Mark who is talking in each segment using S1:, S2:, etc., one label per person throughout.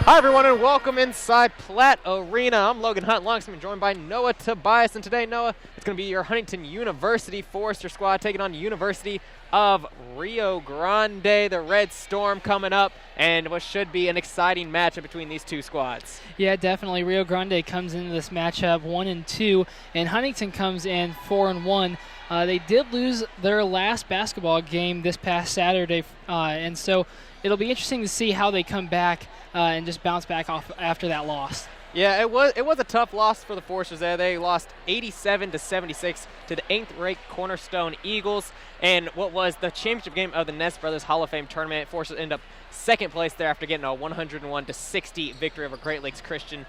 S1: Hi everyone and welcome inside Platte Arena. I'm Logan Hunt, alongside joined by Noah Tobias, and today, Noah, it's going to be your Huntington University Forester squad taking on University of Rio Grande, the Red Storm coming up, and what should be an exciting matchup between these two squads.
S2: Yeah, definitely. Rio Grande comes into this matchup 1-2, and Huntington comes in 4-1. They did lose their last basketball game this past Saturday, and so it'll be interesting to see how they come back and just bounce back off after that loss.
S1: Yeah, it was a tough loss for the Foresters there. They lost 87-76 to the 8th-ranked Cornerstone Eagles, and what was the championship game of the Ness Brothers Hall of Fame tournament. Foresters end up second place there after getting a 101-60 victory over Great Lakes Christian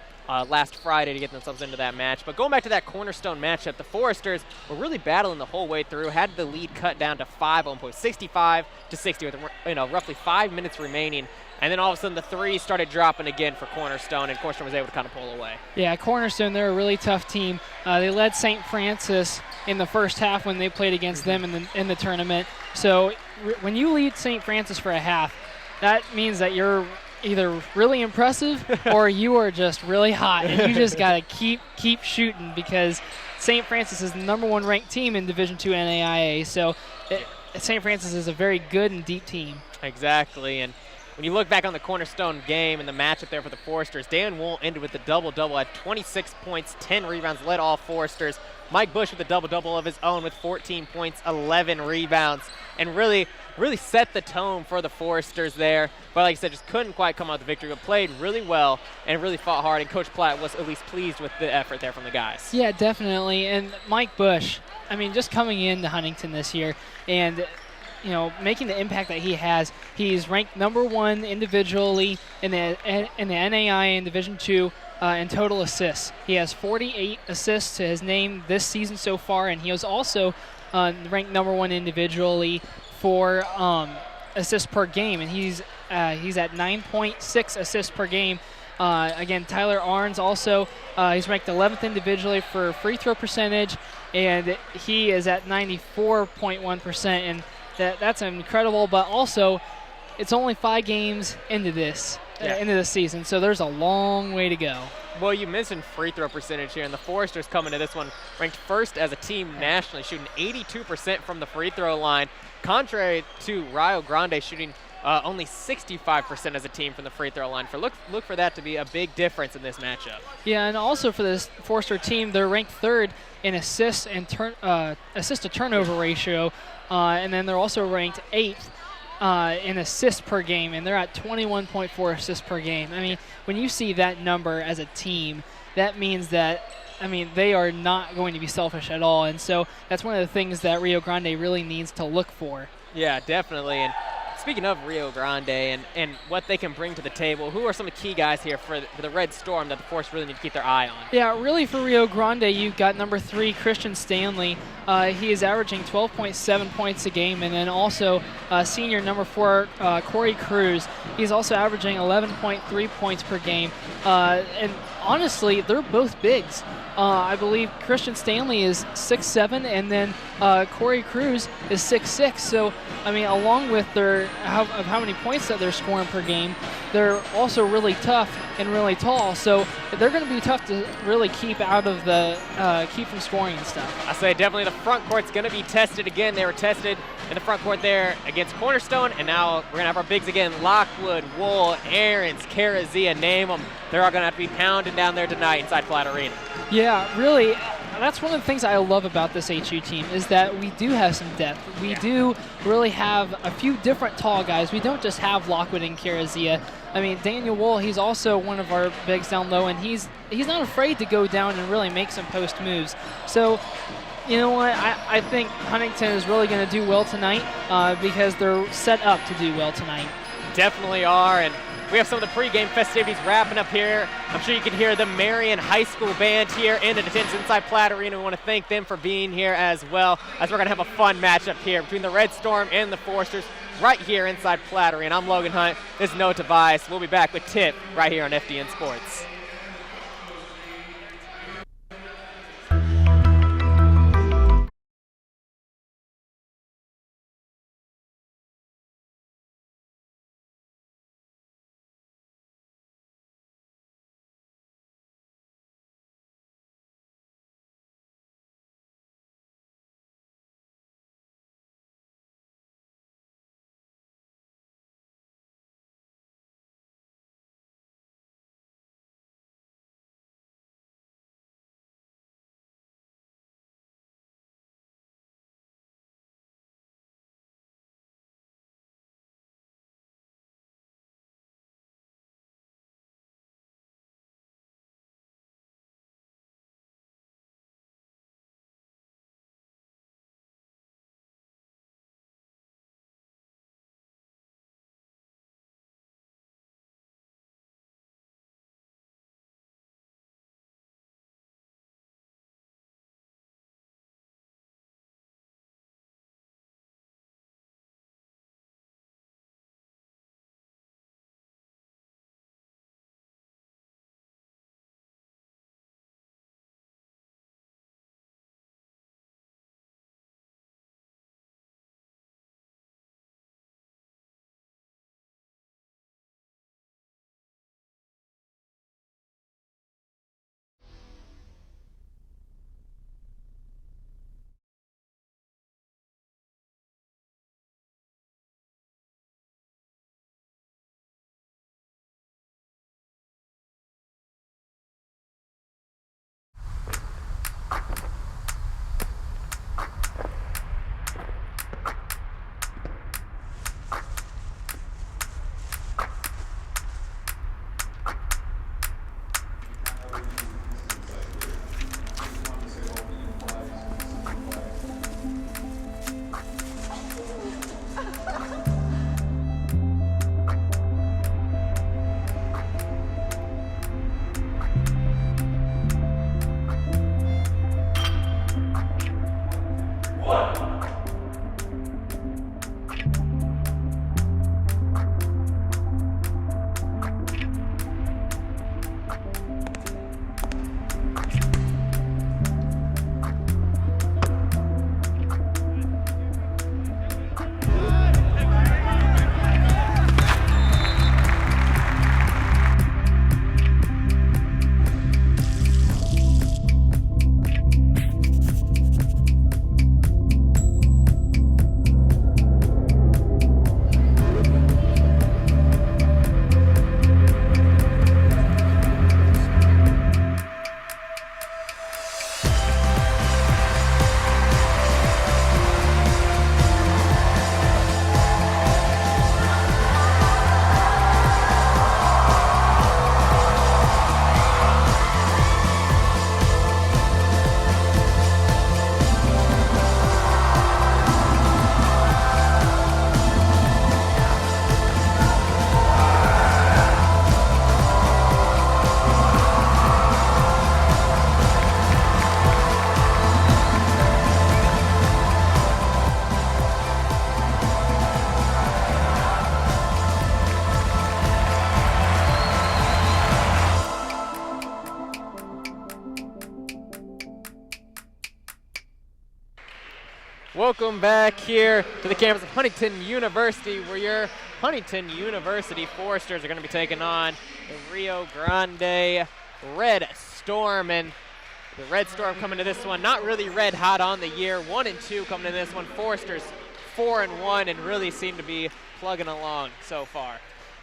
S1: last Friday to get themselves into that match. But going back to that Cornerstone matchup, the Foresters were really battling the whole way through, had the lead cut down to 5 on point, 65-60 with roughly 5 minutes remaining. And then all of a sudden the threes started dropping again for Cornerstone, and Cornerstone was able to kind of pull away.
S2: Yeah, Cornerstone, they're a really tough team. They led St. Francis in the first half when they played against them in the tournament. So when you lead St. Francis for a half, that means that you're either really impressive or you are just really hot, and you just got to keep shooting, because St. Francis is the #1 ranked team in Division II NAIA. So St. Francis is a very good and deep team.
S1: Exactly, and when you look back on the Cornerstone game and the matchup there for the Foresters, Dan Wool ended with the double-double at 26 points, 10 rebounds, led all Foresters. Mike Bush with a double-double of his own with 14 points, 11 rebounds, and really set the tone for the Foresters there. But like I said, just couldn't quite come out with the victory, but played really well and really fought hard, and Coach Platt was at least pleased with the effort there from the guys.
S2: Yeah, definitely. And Mike Bush, I mean, just coming into Huntington this year and making the impact that he has. He's ranked #1 individually in the NAIA in Division II in total assists. He has 48 assists to his name this season so far, and he was also ranked #1 individually for assists per game, and he's at 9.6 assists per game. Again, Tyler Arns also, he's ranked 11th individually for free throw percentage, and he is at 94.1%, and that's incredible. But also, it's only 5 games into this season, so there's a long way to go.
S1: Well, you mentioned free throw percentage here, and the Foresters coming to this one ranked first as a team nationally, shooting 82% from the free throw line, contrary to Rio Grande shooting only 65% as a team from the free throw line. Look for that to be a big difference in this matchup.
S2: Yeah, and also for this Forester team, they're ranked 3rd in assists and assist to turnover ratio, and then they're also ranked 8th in assists per game, and they're at 21.4 assists per game. I mean, when you see that number as a team, that means that, they are not going to be selfish at all, and so that's one of the things that Rio Grande really needs to look for.
S1: Yeah, definitely. And speaking of Rio Grande and what they can bring to the table, who are some of the key guys here for the Red Storm that the Force really need to keep their eye on?
S2: Yeah, really for Rio Grande, you've got #3, Christian Stanley. He is averaging 12.7 points a game, and then also senior #4, Corey Cruz. He's also averaging 11.3 points per game. And honestly, they're both bigs. I believe Christian Stanley is 6'7", and then Corey Cruz is 6'6". So, along with how many points that they're scoring per game, they're also really tough and really tall. So they're going to be tough to really keep from scoring and stuff.
S1: I say definitely the front court's going to be tested again. They were tested in the front court there against Cornerstone, and now we're going to have our bigs again: Lockwood, Wool, Aarons, Carazia, name them. They're all going to have to be pounding down there tonight inside Platte Arena.
S2: Yeah, really. That's one of the things I love about this HU team, is that we do have some depth. We do really have a few different tall guys. We don't just have Lockwood and Carazia. Daniel Wool, he's also one of our bigs down low, and he's not afraid to go down and really make some post moves. So, you know what? I think Huntington is really going to do well tonight because they're set up to do well tonight.
S1: Definitely are, and we have some of the pregame festivities wrapping up here. I'm sure you can hear the Marion High School band here in attendance inside Platte Arena. We want to thank them for being here as well, as we're going to have a fun matchup here between the Red Storm and the Foresters right here inside Platte Arena. I'm Logan Hunt. This is Noah Tobias. We'll be back with Tip right here on FDN Sports. Welcome back here to the campus of Huntington University, where your Huntington University Foresters are going to be taking on the Rio Grande Red Storm. And the Red Storm coming to this one, not really red hot on the year. 1-2 coming to this one. Foresters 4-1 and really seem to be plugging along so far.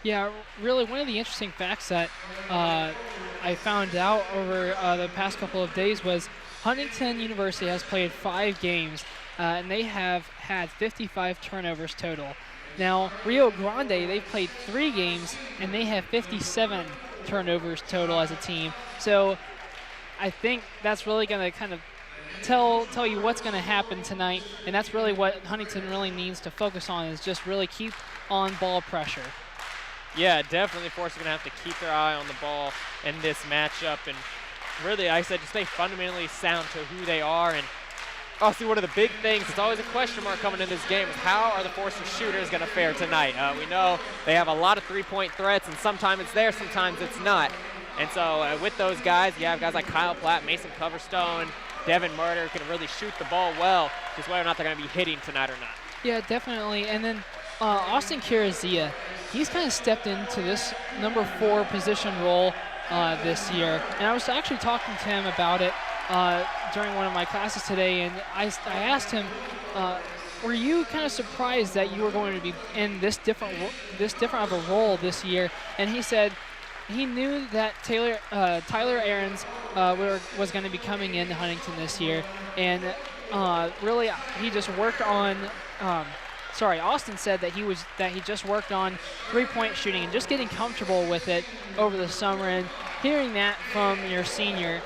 S2: Yeah, really one of the interesting facts that I found out over the past couple of days was Huntington University has played 5 games, and they have had 55 turnovers total. Now, Rio Grande, they've played 3 games, and they have 57 turnovers total as a team. So I think that's really going to kind of tell you what's going to happen tonight, and that's really what Huntington really needs to focus on, is just really keep on ball pressure.
S1: Yeah, definitely Foresters are going to have to keep their eye on the ball in this matchup, and really, like I said, just stay fundamentally sound to who they are. And obviously one of the big things, it's always a question mark coming in this game, is how are the Foresters shooters going to fare tonight? We know they have a lot of three-point threats, and sometimes it's there, sometimes it's not. And so with those guys, you have guys like Kyle Platt, Mason Coverstone, Devin Murder can really shoot the ball well, just whether or not they're going to be hitting tonight or not.
S2: Yeah, definitely. And then Austin Kirazia, he's kind of stepped into this number 4 position role this year. And I was actually talking to him about it during one of my classes today, and I asked him, were you kind of surprised that you were going to be in this different of a role this year? And he said he knew that Tyler Ahrens was going to be coming into Huntington this year, and really he just worked on Austin said that he just worked on three-point shooting and just getting comfortable with it over the summer. And hearing that from your senior,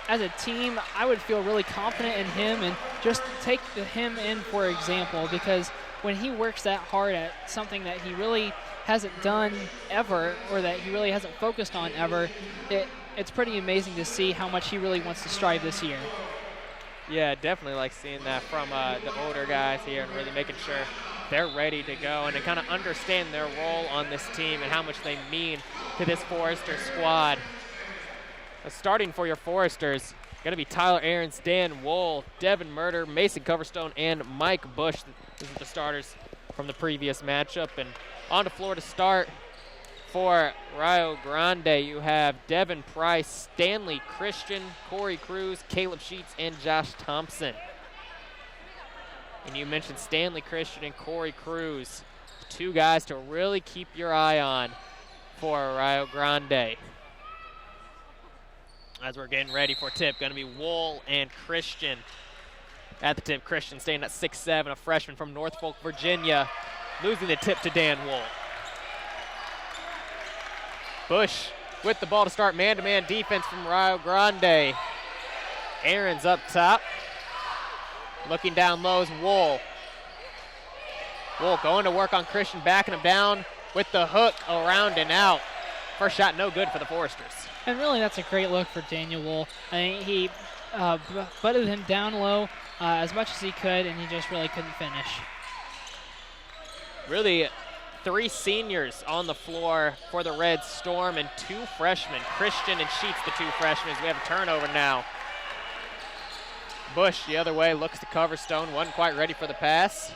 S2: as a team, I would feel really confident in him and just take him in for example, because when he works that hard at something that he really hasn't done ever, or that he really hasn't focused on ever, it's pretty amazing to see how much he really wants to strive this year.
S1: Yeah, definitely like seeing that from the older guys here, and really making sure they're ready to go and to kind of understand their role on this team and how much they mean to this Forester squad. Starting for your Foresters, going to be Tyler Ahrens, Dan Wohl, Devin Murder, Mason Coverstone, and Mike Bush. These are the starters from the previous matchup. And on the floor to start for Rio Grande, you have Devin Price, Stanley Christian, Corey Cruz, Caleb Sheets, and Josh Thompson. And you mentioned Stanley Christian and Corey Cruz, 2 guys to really keep your eye on for Rio Grande. As we're getting ready for tip, going to be Wohl and Christian. At the tip, Christian staying at 6'7", a freshman from Norfolk, Virginia, losing the tip to Dan Wohl. Bush with the ball to start man-to-man defense from Rio Grande. Ahrens up top. Looking down low is Wohl. Wohl going to work on Christian, backing him down with the hook around and out. First shot no good for the Foresters.
S2: And really that's a great look for Daniel Wohl. I mean, he butted him down low as much as he could, and he just really couldn't finish.
S1: Really 3 seniors on the floor for the Red Storm and 2 freshmen. Christian and Sheets, the 2 freshmen. We have a turnover now. Bush the other way, looks to Coverstone, wasn't quite ready for the pass.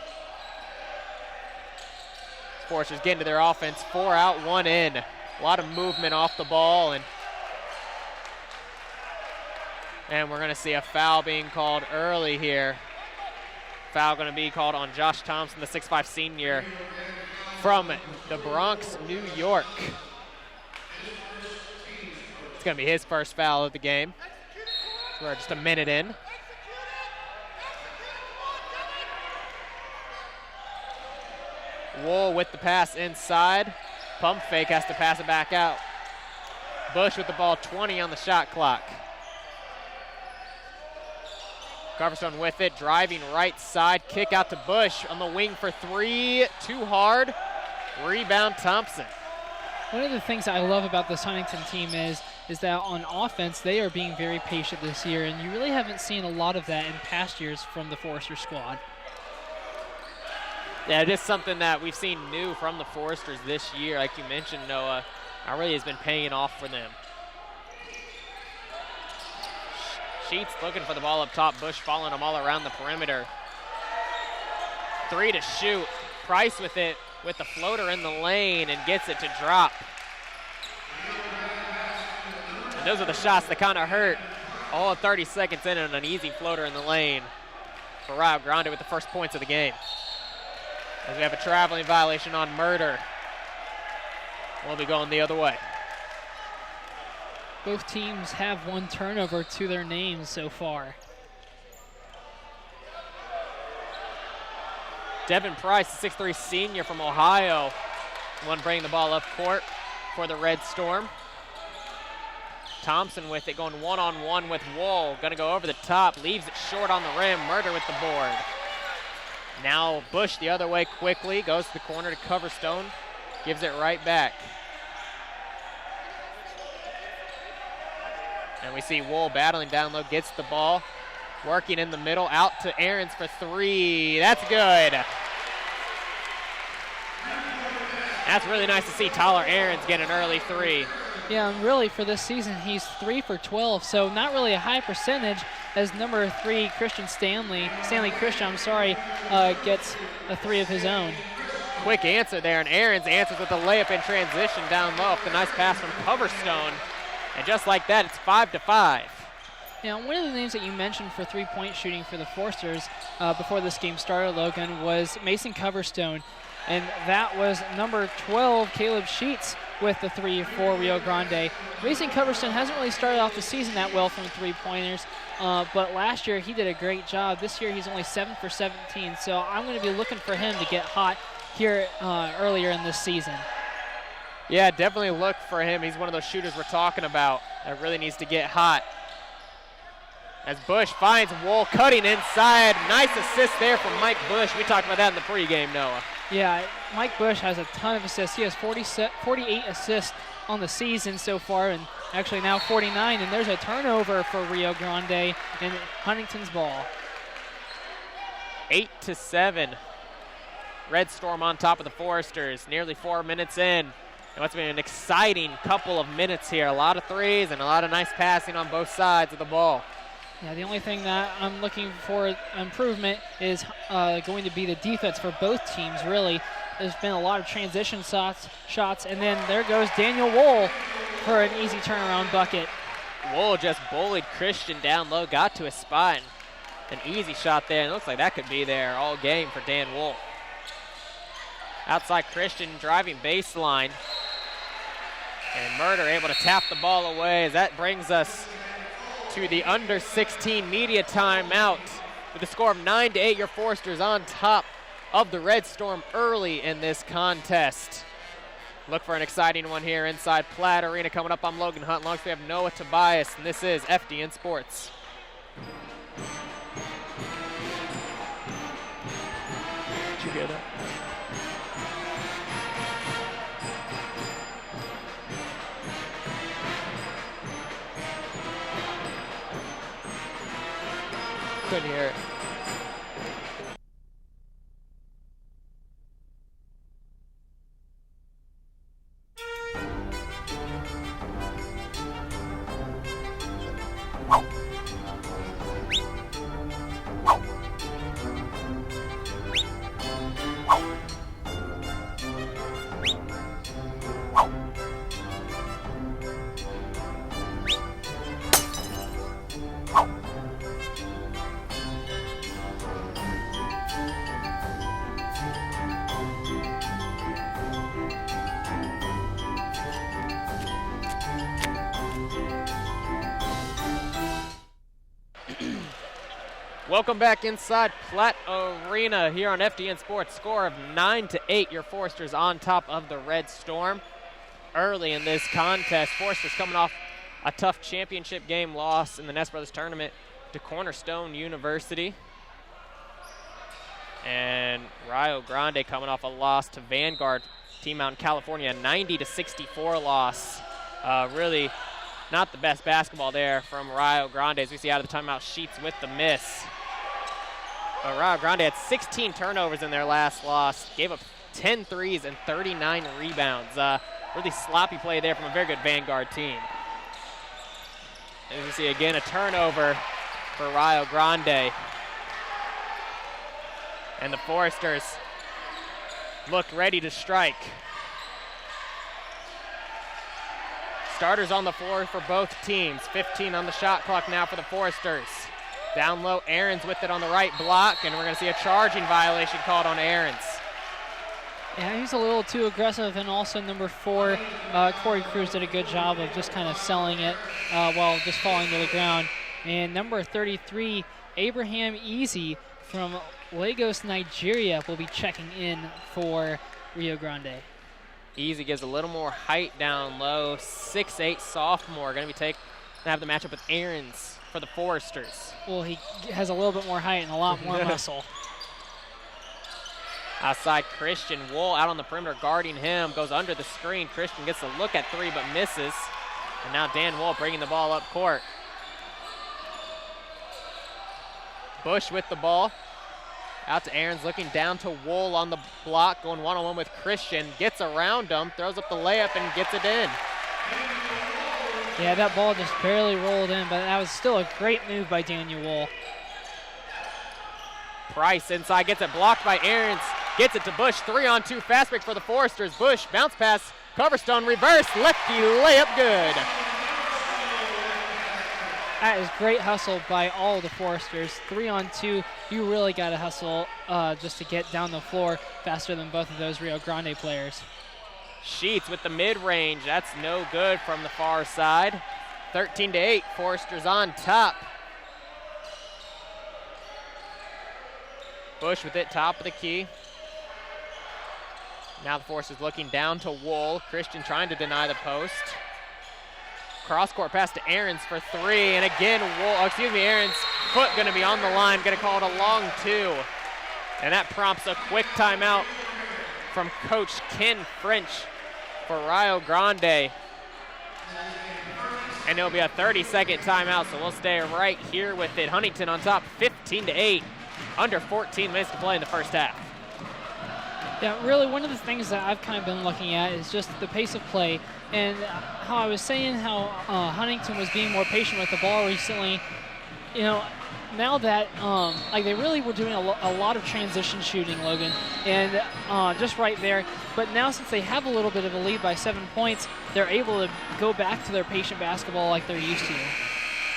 S1: Foresters getting to their offense, 4 out, 1 in. A lot of movement off the ball, and we're going to see a foul being called early here. Foul going to be called on Josh Thompson, the 6'5" senior from the Bronx, New York. It's going to be his first foul of the game. We're just a minute in. Wohl with the pass inside. Pump fake, has to pass it back out. Bush with the ball, 20 on the shot clock. Coverstone with it, driving right side, kick out to Bush on the wing for 3, too hard. Rebound Thompson.
S2: One of the things I love about this Huntington team is that on offense, they are being very patient this year, and you really haven't seen a lot of that in past years from the Forester squad.
S1: Yeah, it is something that we've seen new from the Foresters this year. Like you mentioned, Noah, it really has been paying off for them. Sheets looking for the ball up top. Bush following them all around the perimeter. 3 to shoot. Price with it, with the floater in the lane, and gets it to drop. And those are the shots that kind of hurt. All 30 seconds in and an easy floater in the lane for Rio Grande with the first points of the game. As we have a traveling violation on Murder. We'll be going the other way.
S2: Both teams have 1 turnover to their names so far.
S1: Devin Price, the 6'3" senior from Ohio, one bringing the ball up court for the Red Storm. Thompson with it, going one-on-one with Wool. Gonna go over the top, leaves it short on the rim. Murder with the board. Now Bush the other way quickly, goes to the corner to cover Stone, gives it right back. And we see Wool battling down low, gets the ball, working in the middle, out to Ahrens for 3. That's good. That's really nice to see Tyler Ahrens get an early 3.
S2: Yeah, and really for this season, he's 3 for 12, so not really a high percentage as number 3 Stanley Christian, gets a 3 of his own.
S1: Quick answer there, and Ahrens answers with a layup in transition down low. The nice pass from Coverstone. And just like that, it's 5 to 5.
S2: Now, one of the names that you mentioned for 3-point shooting for the Forsters before this game started, Logan, was Mason Coverstone. And that was number 12, Caleb Sheets, with the 3 for Rio Grande. Mason Coverstone hasn't really started off the season that well from 3-pointers, but last year he did a great job. This year he's only 7 for 17, so I'm going to be looking for him to get hot here earlier in this season.
S1: Yeah, definitely look for him. He's one of those shooters we're talking about that really needs to get hot. As Bush finds Wool cutting inside. Nice assist there from Mike Bush. We talked about that in the pregame, Noah.
S2: Yeah, Mike Bush has a ton of assists. He has 48 assists on the season so far, and actually now 49, and there's a turnover for Rio Grande and Huntington's ball.
S1: 8 to 7. Red Storm on top of the Foresters, nearly 4 minutes in. And what's been an exciting couple of minutes here. A lot of threes and a lot of nice passing on both sides of the ball.
S2: Yeah, the only thing that I'm looking for improvement is going to be the defense for both teams, really. There's been a lot of transition shots, and then there goes Daniel Wool for an easy turnaround bucket.
S1: Wool just bullied Christian down low, got to his spot, and an easy shot there. And it looks like that could be there all game for Dan Wool. Outside Christian driving baseline. And Murder able to tap the ball away as that brings us to the under 16 media timeout. With a score of 9 to 8, your Foresters on top of the Red Storm early in this contest. Look for an exciting one here inside Platt Arena coming up. I'm Logan Hunt. Long as we have Noah Tobias, and this is FDN Sports. Did you hear that? Couldn't hear it. Welcome back inside Platt Arena here on FDN Sports. Score of 9 to 8. Your Foresters on top of the Red Storm early in this contest. Foresters coming off a tough championship game loss in the Ness Brothers tournament to Cornerstone University. And Rio Grande coming off a loss to Vanguard team out in California, 90 to 64 loss. Really not the best basketball there from Rio Grande as we see out of the timeout. Sheets with the miss. Rio Grande had 16 turnovers in their last loss, gave up 10 threes and 39 rebounds. Really sloppy play there from a very good Vanguard team. As you see again, a turnover for Rio Grande. And the Foresters look ready to strike. Starters on the floor for both teams. 15 on the shot clock now for the Foresters. Down low, Ahrens with it on the right block, and we're going to see a charging violation called on Ahrens.
S2: Yeah, he's a little too aggressive, and also number 4, Corey Cruz did a good job of just kind of selling it while just falling to the ground. And number 33, Abraham Easy from Lagos, Nigeria, will be checking in for Rio Grande.
S1: Easy gives a little more height down low. 6'8" sophomore, going to have the matchup with Ahrens for the Foresters.
S2: Well, he has a little bit more height and a lot more muscle.
S1: Outside, Christian Wool out on the perimeter guarding him, goes under the screen. Christian gets a look at 3 but misses. And now Dan Wool bringing the ball up court. Bush with the ball. Out to Ahrens, looking down to Wool on the block, going one-on-one with Christian. Gets around him, throws up the layup, and gets it in.
S2: Yeah, that ball just barely rolled in, but that was still a great move by Daniel Wool.
S1: Price inside, gets it blocked by Ahrens. Gets it to Bush, 3-on-2 fast break for the Foresters. Bush, bounce pass, Coverstone, reverse, lefty layup, good.
S2: That is great hustle by all of the Foresters. 3-on-2, you really got to hustle just to get down the floor faster than both of those Rio Grande players.
S1: Sheets with the mid-range, that's no good from the far side. 13-8, Foresters on top. Bush with it, top of the key. Now the Foresters looking down to Wool. Christian trying to deny the post. Cross-court pass to Ahrens for 3, and again, Ahrens' foot gonna be on the line, gonna call it a long 2. And that prompts a quick timeout from Coach Ken French for Rio Grande. And it'll be a 30-second timeout, so we'll stay right here with it. Huntington on top, 15-8, under 14 minutes to play in the first half.
S2: Yeah, really one of the things that I've kind of been looking at is just the pace of play, and how I was saying how Huntington was being more patient with the ball recently. You know, now that like they really were doing a lot of transition shooting, Logan, and just right there. But now since they have a little bit of a lead by 7 points, they're able to go back to their patient basketball like they're used to.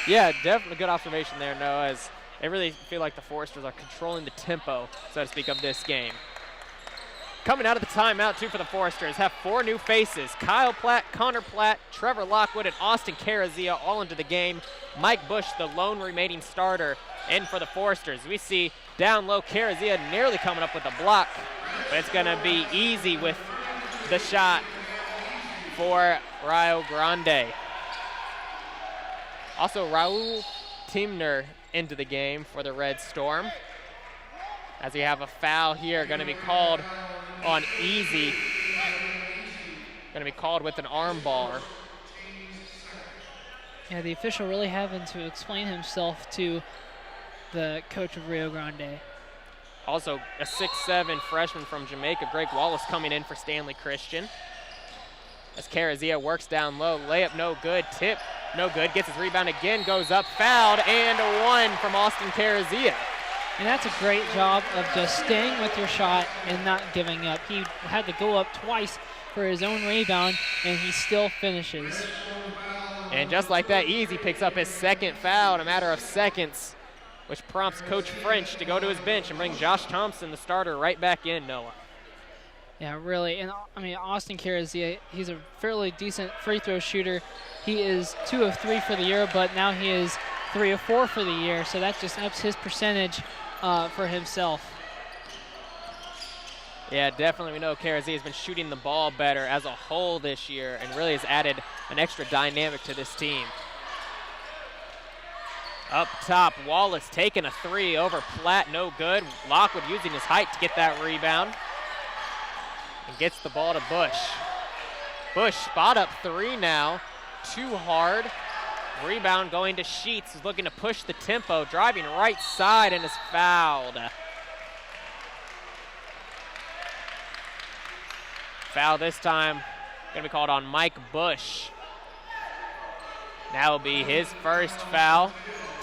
S1: Yeah, definitely good observation there, Noah, as I really feel like the Foresters are controlling the tempo, so to speak, of this game. Coming out of the timeout, too, for the Foresters, have 4 new faces. Kyle Platt, Connor Platt, Trevor Lockwood, and Austin Carazia all into the game. Mike Bush, the lone remaining starter, in for the Foresters. We see down low Carazia nearly coming up with a block, but it's going to be Easy with the shot for Rio Grande. Also, Raul Timner into the game for the Red Storm. As we have a foul here, going to be called on Easy. Going to be called with an arm bar.
S2: Yeah, the official really having to explain himself to the coach of Rio Grande.
S1: Also, a 6'7" freshman from Jamaica, Greg Wallace, coming in for Stanley Christian. As Carazia works down low, layup no good, tip no good, gets his rebound again, goes up, fouled, and a 1 from Austin Carazia.
S2: And that's a great job of just staying with your shot and not giving up. He had to go up twice for his own rebound, and he still finishes.
S1: And just like that, Easy picks up his second foul in a matter of seconds, which prompts Coach French to go to his bench and bring Josh Thompson, the starter, right back in, Noah.
S2: Yeah, really. And, I mean, Austin Carazia, he's a fairly decent free throw shooter. He is 2 of 3 for the year, but now he is 3 of 4 for the year, so that just ups his percentage for himself.
S1: Yeah, definitely. We know Carazia has been shooting the ball better as a whole this year and really has added an extra dynamic to this team. Up top, Wallace taking a 3 over Platt, no good. Lockwood using his height to get that rebound. And gets the ball to Bush. Bush spot up 3 now, too hard. Rebound going to Sheets, who's looking to push the tempo, driving right side and is fouled. Foul this time, gonna be called on Mike Bush. That will be his first foul,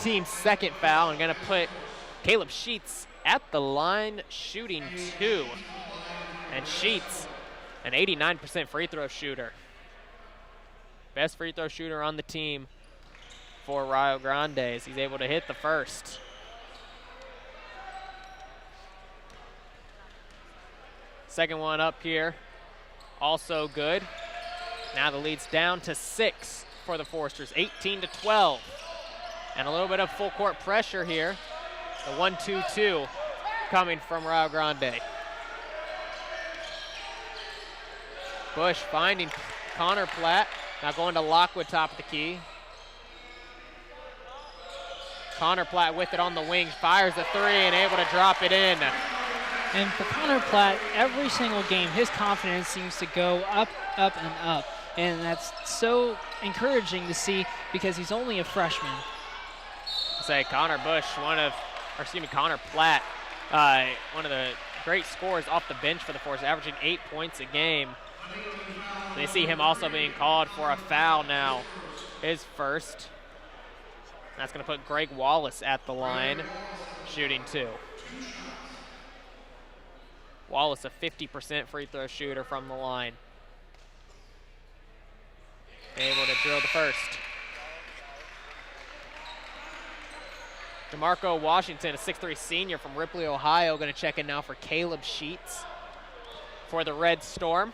S1: team's second foul, and gonna put Caleb Sheets at the line shooting 2. And Sheets, an 89% free throw shooter. Best free throw shooter on the team for Rio Grande as he's able to hit the first. Second one up here, also good. Now the lead's down to 6 for the Foresters, 18-12. And a little bit of full court pressure here. The 1-2-2 coming from Rio Grande. Bush finding Connor Platt, now going to Lockwood top of the key. Connor Platt with it on the wing, fires a 3 and able to drop it in.
S2: And for Connor Platt, every single game, his confidence seems to go up, up, and up. And that's so encouraging to see because he's only a freshman.
S1: Connor Platt, one of the great scorers off the bench for the Force, averaging 8 points a game. They see him also being called for a foul now, his first. That's going to put Greg Wallace at the line, shooting 2. Wallace, a 50% free throw shooter from the line. Able to drill the first. DeMarco Washington, a 6'3" senior from Ripley, Ohio, going to check in now for Caleb Sheets for the Red Storm.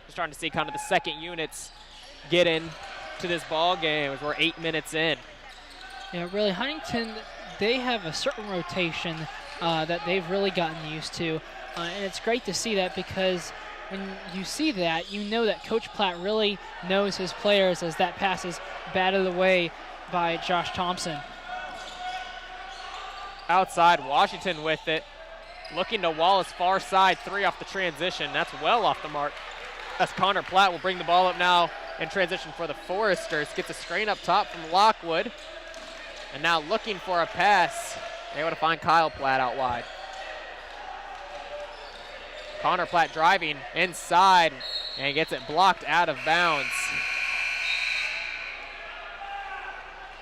S1: Just trying to see kind of the second units get in to this ball game as we're 8 minutes in.
S2: Yeah, really, Huntington, they have a certain rotation that they've really gotten used to. And it's great to see that because when you see that, you know that Coach Platt really knows his players as that pass is batted away by Josh Thompson.
S1: Outside, Washington with it. Looking to Wallace, far side, 3 off the transition. That's well off the mark. As Connor Platt will bring the ball up now in transition for the Foresters. Gets a screen up top from Lockwood. And now looking for a pass. Able to find Kyle Platt out wide. Connor Platt driving inside and gets it blocked out of bounds.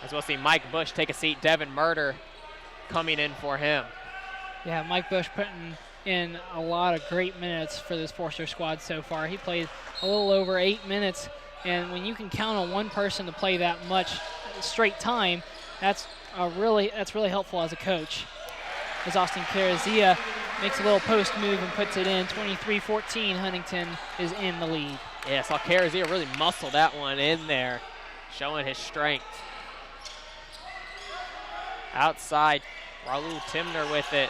S1: As we'll see Mike Bush take a seat, Devin Murder coming in for him.
S2: Yeah, Mike Bush putting in a lot of great minutes for this Forster squad so far. He played a little over 8 minutes, and when you can count on one person to play that much straight time, that's really helpful as a coach. As Austin Carazia makes a little post move and puts it in, 23-14, Huntington is in the lead.
S1: Yeah, saw Carazia really muscle that one in there, showing his strength. Outside, Raul Timner with it.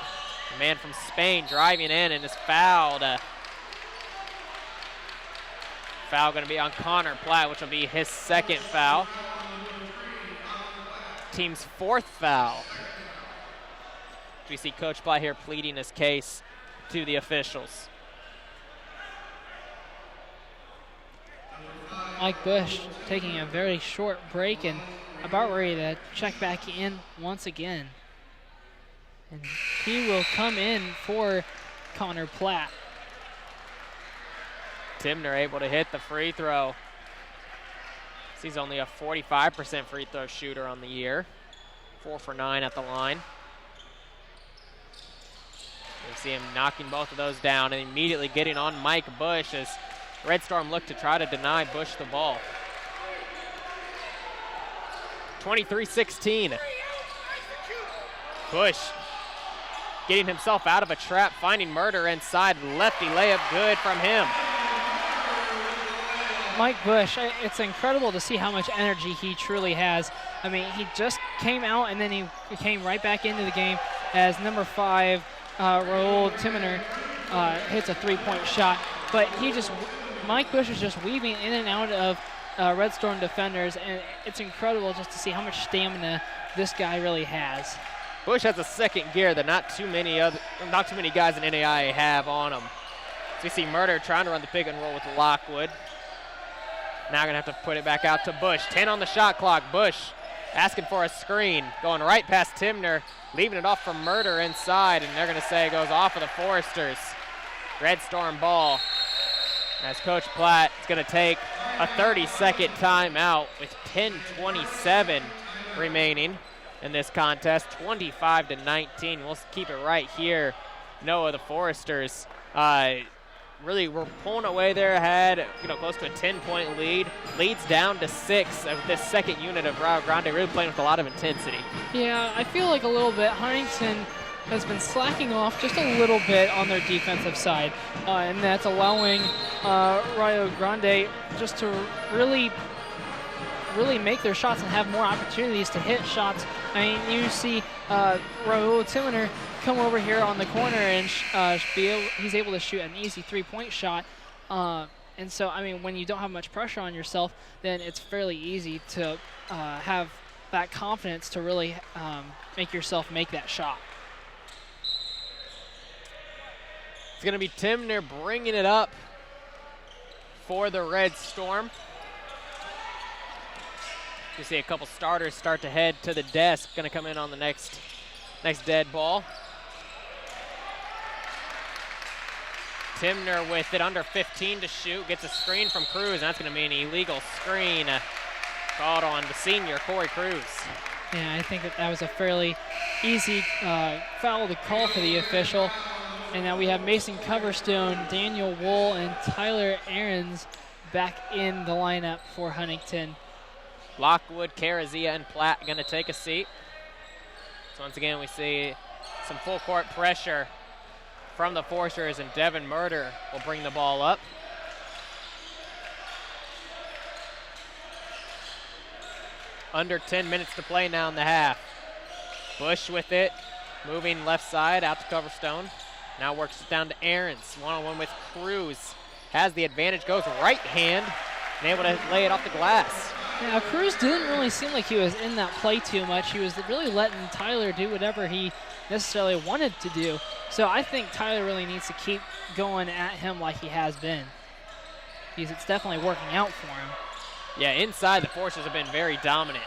S1: The man from Spain driving in and is fouled. Foul going to be on Connor Platt, which will be his second foul. Team's 4th foul. We see Coach Platt here pleading his case to the officials.
S2: Mike Bush taking a very short break and about ready to check back in once again. And he will come in for Connor Platt.
S1: Timner able to hit the free throw. He's only a 45% free throw shooter on the year. 4 for 9 at the line. You see him knocking both of those down and immediately getting on Mike Bush as Red Storm look to try to deny Bush the ball. 23-16. Bush getting himself out of a trap, finding Murder inside. Lefty layup good from him.
S2: Mike Bush, it's incredible to see how much energy he truly has. I mean, he just came out and then he came right back into the game as number 5, Raul Timner, hits a 3-point shot. But Mike Bush is just weaving in and out of Red Storm defenders, and it's incredible just to see how much stamina this guy really has.
S1: Bush has a second gear that not too many guys in NAIA have on him. So you see Murder trying to run the pick and roll with Lockwood. Now gonna have to put it back out to Bush. 10 on the shot clock. Bush asking for a screen, going right past Timner, leaving it off for Murder inside, and they're gonna say it goes off of the Foresters. Red Storm ball. As Coach Platt is gonna take a 30-second timeout with 10:27 remaining. in this contest, 25-19. We'll keep it right here. Noah, the Foresters, really were pulling away there, had close to a 10-point lead. Leads down to 6 of this second unit of Rio Grande, really playing with a lot of intensity.
S2: Yeah, I feel like a little bit. Huntington has been slacking off just a little bit on their defensive side, and that's allowing Rio Grande just to really make their shots and have more opportunities to hit shots. I mean, you see Raul Timmer come over here on the corner and he's able to shoot an easy 3-point shot. And so, I mean, when you don't have much pressure on yourself, then it's fairly easy to have that confidence to really make yourself make that shot.
S1: It's going to be Timner bringing it up for the Red Storm. You see a couple starters start to head to the desk. Going to come in on the next dead ball. Timner with it, under 15 to shoot, gets a screen from Cruz, and that's going to be an illegal screen called on the senior, Corey Cruz.
S2: Yeah, I think that was a fairly easy foul to call for the official. And now we have Mason Coverstone, Daniel Wool, and Tyler Ahrens back in the lineup for Huntington.
S1: Lockwood, Carazia, and Platt going to take a seat. So once again, we see some full court pressure from the Foresters, and Devin Murder will bring the ball up. Under 10 minutes to play now in the half. Bush with it, moving left side out to Coverstone. Now works it down to Ahrens, one-on-one with Cruz. Has the advantage, goes right hand, and able to lay it off the glass.
S2: Now, Cruz didn't really seem like he was in that play too much. He was really letting Tyler do whatever he necessarily wanted to do. So I think Tyler really needs to keep going at him like he has been, because it's definitely working out for him.
S1: Yeah, inside the Foresters have been very dominant.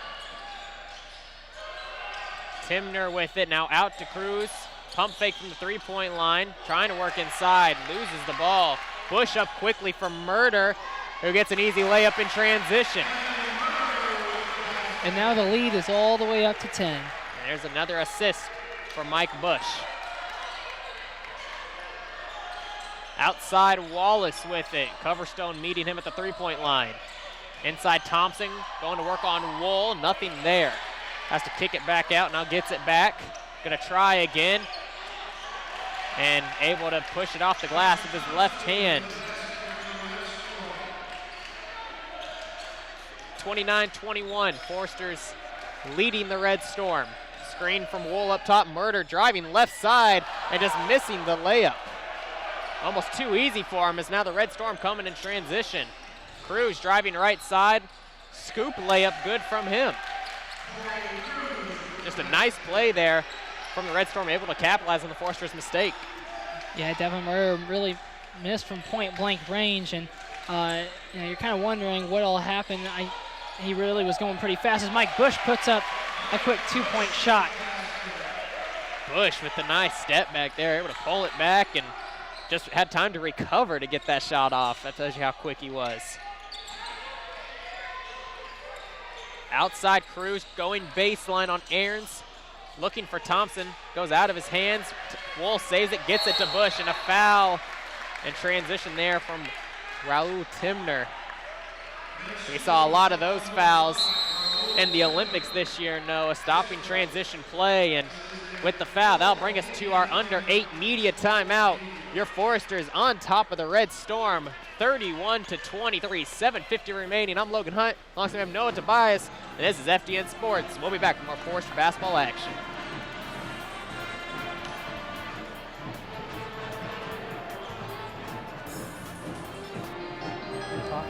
S1: Timner with it, now out to Cruz. Pump fake from the three-point line, trying to work inside, loses the ball. Bush up quickly from Murder, who gets an easy layup in transition.
S2: And now the lead is all the way up to 10.
S1: And there's another assist for Mike Bush. Outside Wallace with it. Coverstone meeting him at the three-point line. Inside Thompson, going to work on Wool, nothing there. Has to kick it back out, now gets it back. Gonna try again. And able to push it off the glass with his left hand. 29-21, Foresters leading the Red Storm. Screen from Wool up top, Murder driving left side and just missing the layup. Almost too easy for him as now the Red Storm coming in transition. Cruz driving right side, scoop layup good from him. Just a nice play there from the Red Storm, able to capitalize on the Foresters' mistake.
S2: Yeah, Devin Murray really missed from point-blank range, and you're kind of wondering what'll happen. He really was going pretty fast as Mike Bush puts up a quick two-point shot.
S1: Bush with the nice step back there, able to pull it back and just had time to recover to get that shot off. That tells you how quick he was. Outside Cruz going baseline on Ahrens. Looking for Thompson, goes out of his hands. Wool saves it, gets it to Bush, and a foul in transition there from Raul Timner. We saw a lot of those fouls in the Olympics this year, Noah, stopping transition play, and with the foul, that'll bring us to our under 8 media timeout. Your Foresters on top of the Red Storm, 31-23, 7:50 remaining. I'm Logan Hunt, alongside we have Noah Tobias, and this is FDN Sports. We'll be back with more Forester basketball action.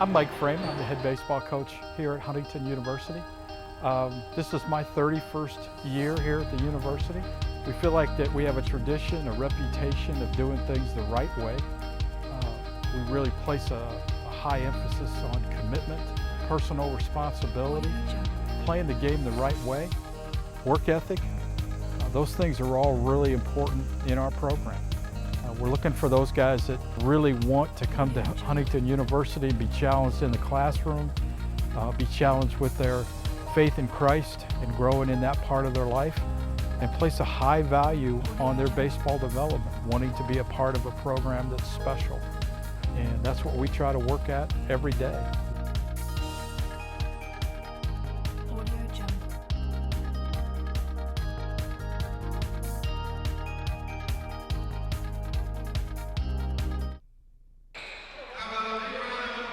S3: I'm Mike Frame. I'm the head baseball coach here at Huntington University. This is my 31st year here at the university. We feel like that we have a tradition, a reputation of doing things the right way. We really place a high emphasis on commitment, personal responsibility, playing the game the right way, work ethic. Those things are all really important in our program. We're looking for those guys that really want to come to Huntington University and be challenged in the classroom, be challenged with their faith in Christ and growing in that part of their life, and place a high value on their baseball development, wanting to be a part of a program that's special. And that's what we try to work at every day.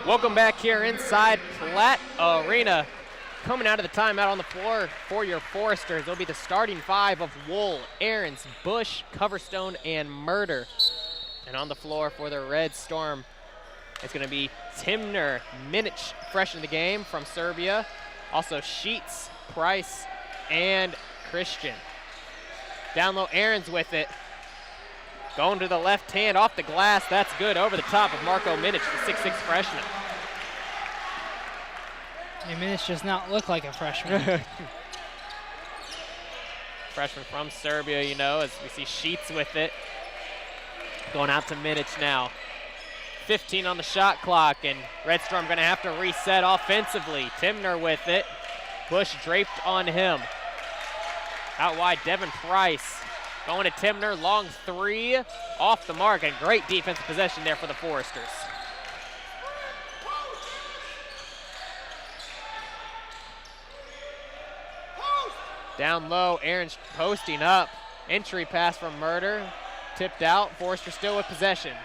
S1: Welcome back here inside Platt Arena. Coming out of the timeout on the floor for your Foresters, it'll be the starting five of Wool, Ahrens, Bush, Coverstone, and Murder. And on the floor for the Red Storm, it's going to be Timner, Minic, fresh in the game from Serbia. Also Sheets, Price, and Christian. Down low, Ahrens with it. Going to the left hand off the glass. That's good over the top of Marco Minic, the 6'6 freshman.
S2: And Minic does not look like a freshman.
S1: Freshman from Serbia, you know, as we see Sheets with it. Going out to Minic now. 15 on the shot clock, and Red Storm going to have to reset offensively. Timner with it. Bush draped on him. Out wide, Devin Price. Going to Timner, long three, off the mark, and great defensive possession there for the Foresters. Down low, Ahrens posting up. Entry pass from Murder, tipped out. Forester still with possession.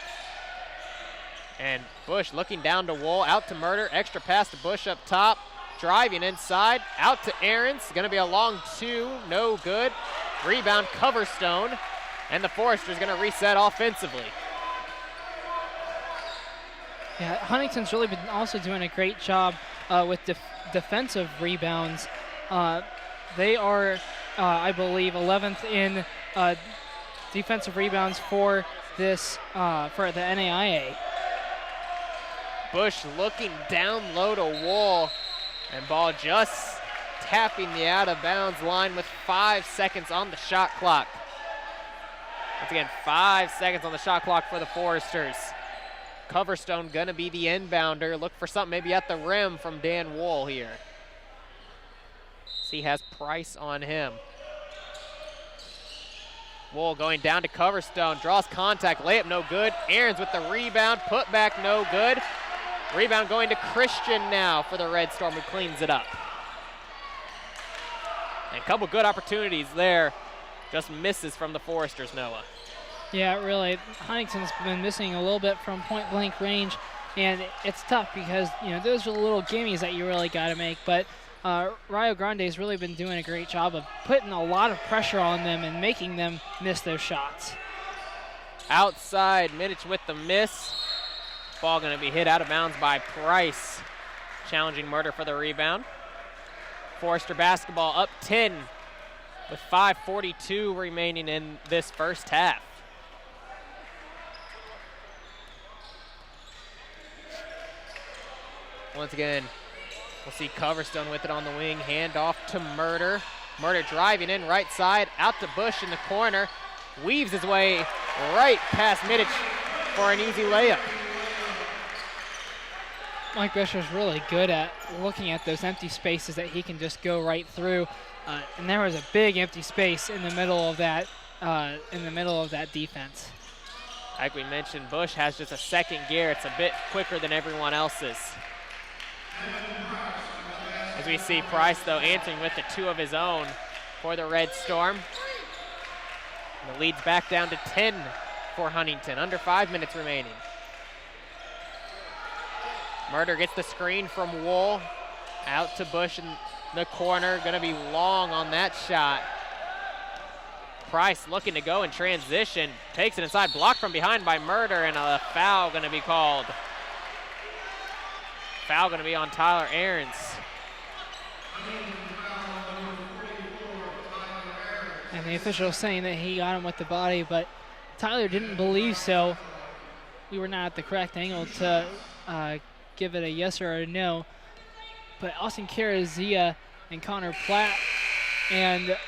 S1: And Bush looking down to Wool, out to Murder, extra pass to Bush up top. Driving inside, out to Ahrens. Gonna be a long two, no good. Rebound, Coverstone, and the Foresters gonna reset offensively.
S2: Yeah, Huntington's really been also doing a great job with defensive rebounds. They are, I believe, 11th in defensive rebounds for this for the NAIA.
S1: Bush looking down low to Wool, and ball just tapping the out-of-bounds line with 5 seconds on the shot clock. Once again, 5 seconds on the shot clock for the Foresters. Coverstone gonna be the inbounder. Look for something maybe at the rim from Dan Wool here. He has Price on him. Wool going down to Coverstone, draws contact, layup no good. Ahrens with the rebound, put back no good. Rebound going to Christian now for the Red Storm, who cleans it up. And a couple good opportunities there, just misses from the Foresters, Noah.
S2: Yeah, really, Huntington's been missing a little bit from point blank range, and it's tough because, you know, those are the little gimmies that you really got to make, but Rio Grande has really been doing a great job of putting a lot of pressure on them and making them miss those shots.
S1: Outside, Minic with the miss. Ball going to be hit out of bounds by Price. Challenging Murder for the rebound. Forester basketball up 10 with 5:42 remaining in this first half. Once again, we'll see Coverstone with it on the wing. Hand off to Murder. Murder driving in right side, out to Bush in the corner. Weaves his way right past Minic for an easy layup.
S2: Mike Bush is really good at looking at those empty spaces that he can just go right through. And there was a big empty space in the middle of that defense.
S1: Like we mentioned, Bush has just a second gear. It's a bit quicker than everyone else's. As we see Price, though, answering with the two of his own for the Red Storm. And the lead's back down to 10 for Huntington, under 5 minutes remaining. Murder gets the screen from Wool, out to Bush in the corner, gonna be long on that shot. Price looking to go in transition, takes it inside, blocked from behind by Murder, and a foul gonna be called. Foul gonna be on Tyler Ahrens.
S2: And the official saying that he got him with the body, but Tyler didn't believe so. We were not at the correct angle to give it a yes or a no. But Austin Carazia and Connor Platt and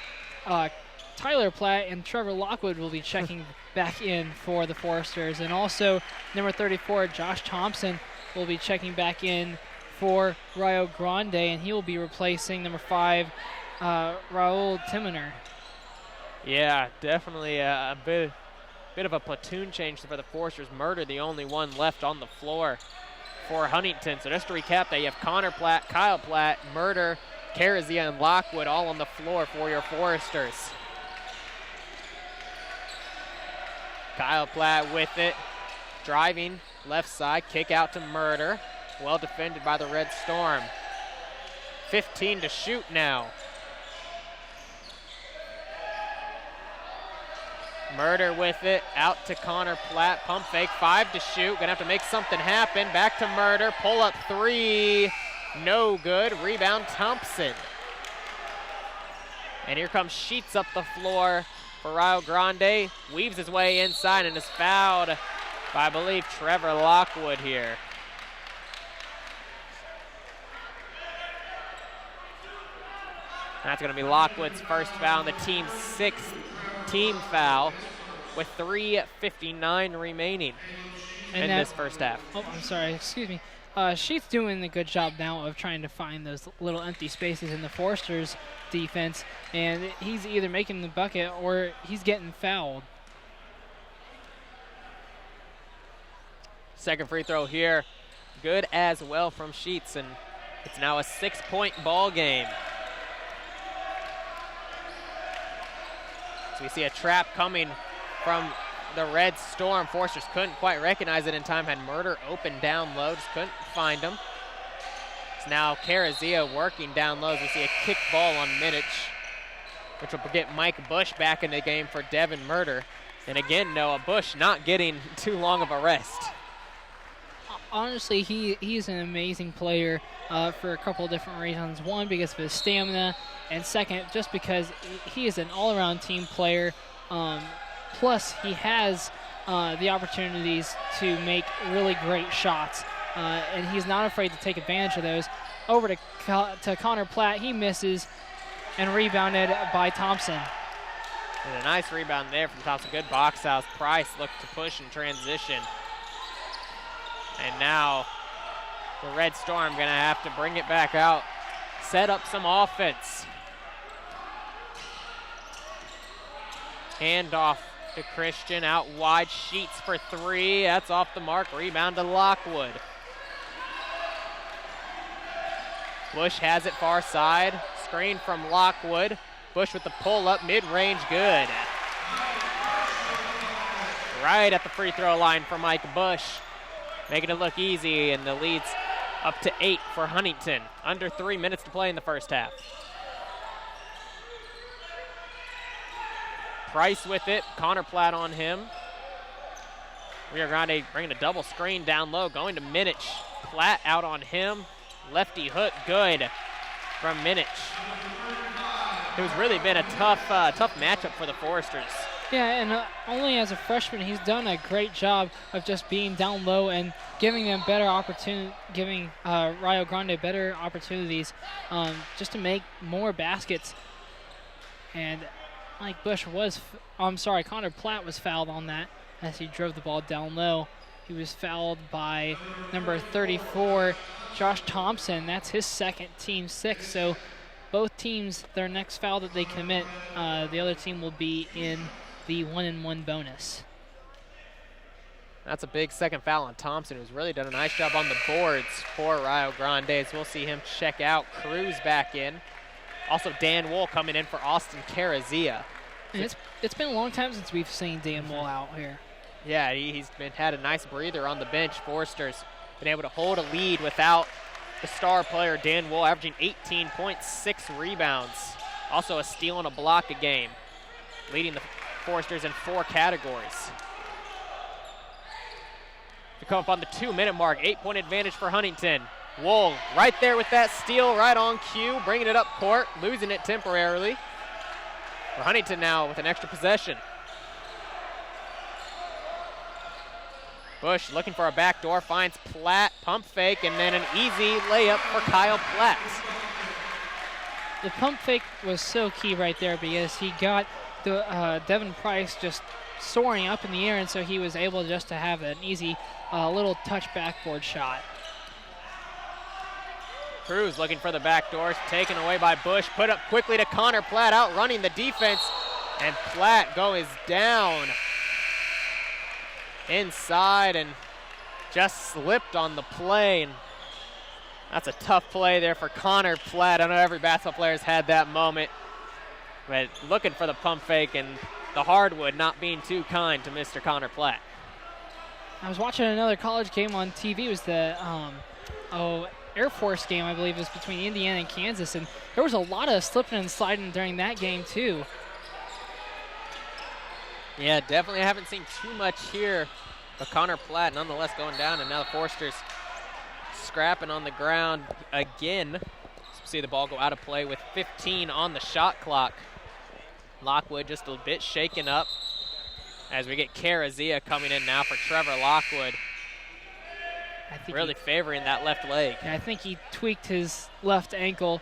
S2: Tyler Platt and Trevor Lockwood will be checking back in for the Foresters. And also number 34, Josh Thompson, will be checking back in for Rio Grande, and he will be replacing number 5, Raul Timoner.
S1: Yeah, definitely a bit of a platoon change for the Foresters. Murder the only one left on the floor for Huntington. So just to recap that, you have Connor Platt, Kyle Platt, Murder, Carazia, and Lockwood all on the floor for your Foresters. Kyle Platt with it, driving left side, kick out to Murder. Well defended by the Red Storm. 15 to shoot now. Murder with it, out to Connor Platt, pump fake, 5 to shoot, gonna have to make something happen. Back to Murder, pull up 3, no good, rebound Thompson. And here comes Sheets up the floor for Rio Grande, weaves his way inside and is fouled by, I believe, Trevor Lockwood here. That's gonna be Lockwood's first foul, and the team's 6th team foul with 3:59 remaining in this first half.
S2: Oh, I'm sorry, excuse me. Sheets doing a good job now of trying to find those little empty spaces in the Foresters' defense, and he's either making the bucket or he's getting fouled.
S1: Second free throw here, good as well from Sheets, and it's now a 6-point ball game. So we see a trap coming from the Red Storm. Foresters couldn't quite recognize it in time, had Murder open down low, just couldn't find him. It's now Carazia working down low as we see a kick ball on Minich, which will get Mike Bush back in the game for Devin Murder. And again, Noah Bush not getting too long of a rest.
S2: Honestly, he's an amazing player for a couple of different reasons. One, because of his stamina, and second, just because he is an all-around team player. Plus, he has the opportunities to make really great shots, and he's not afraid to take advantage of those. Over to Connor Platt, he misses, and rebounded by Thompson.
S1: And a nice rebound there from Thompson. Good box out. Price looked to push in transition. And now the Red Storm gonna have to bring it back out, set up some offense. Handoff to Christian, out wide, Sheets for 3. That's off the mark, rebound to Lockwood. Bush has it far side, screen from Lockwood. Bush with the pull up, mid-range, good. Right at the free throw line for Mike Bush, making it look easy, and the lead's up to 8 for Huntington. Under 3 minutes to play in the first half. Price with it, Connor Platt on him. Rio Grande bringing a double screen down low, going to Minich. Platt out on him, lefty hook, good from Minich. It's really been a tough matchup for the Foresters.
S2: Yeah, and only as a freshman, he's done a great job of just being down low and giving them better opportunity, giving Rio Grande better opportunities just to make more baskets. And Mike Bush Connor Platt was fouled on that as he drove the ball down low. He was fouled by number 34, Josh Thompson. That's his second, team 6. So both teams, their next foul that they commit, the other team will be in the 1-and-1 bonus.
S1: That's a big second foul on Thompson, who's really done a nice job on the boards for Rio Grande. As we'll see him check out. Cruz back in. Also, Dan Wool coming in for Austin Carazia.
S2: And it's been a long time since we've seen Dan Wool out here.
S1: Yeah, he's had a nice breather on the bench. Foresters been able to hold a lead without the star player Dan Wool, averaging 18.6 rebounds. Also a steal and a block a game, leading the Foresters in 4 categories. To come up on the 2-minute mark, 8-point advantage for Huntington. Wool right there with that steal, right on cue, bringing it up court, losing it temporarily. For Huntington now with an extra possession. Bush looking for a backdoor, finds Platt, pump fake, and then an easy layup for Kyle Platt.
S2: The pump fake was so key right there because he got the Devin Price just soaring up in the air, and so he was able just to have an easy little touch backboard shot.
S1: Cruz looking for the back doors, taken away by Bush, put up quickly to Connor Platt, outrunning the defense, and Platt goes down inside and just slipped on the play. And that's a tough play there for Connor Platt. I know every basketball player's had that moment, but looking for the pump fake and the hardwood not being too kind to Mr. Connor Platt.
S2: I was watching another college game on TV. It was the Air Force game, I believe. It was between Indiana and Kansas, and there was a lot of slipping and sliding during that game too.
S1: Yeah, definitely haven't seen too much here, but Connor Platt nonetheless going down, and now the Foresters scrapping on the ground again. See the ball go out of play with 15 on the shot clock. Lockwood just a bit shaken up as we get Carazia coming in now for Trevor Lockwood. Really favoring that left leg.
S2: Yeah, I think he tweaked his left ankle.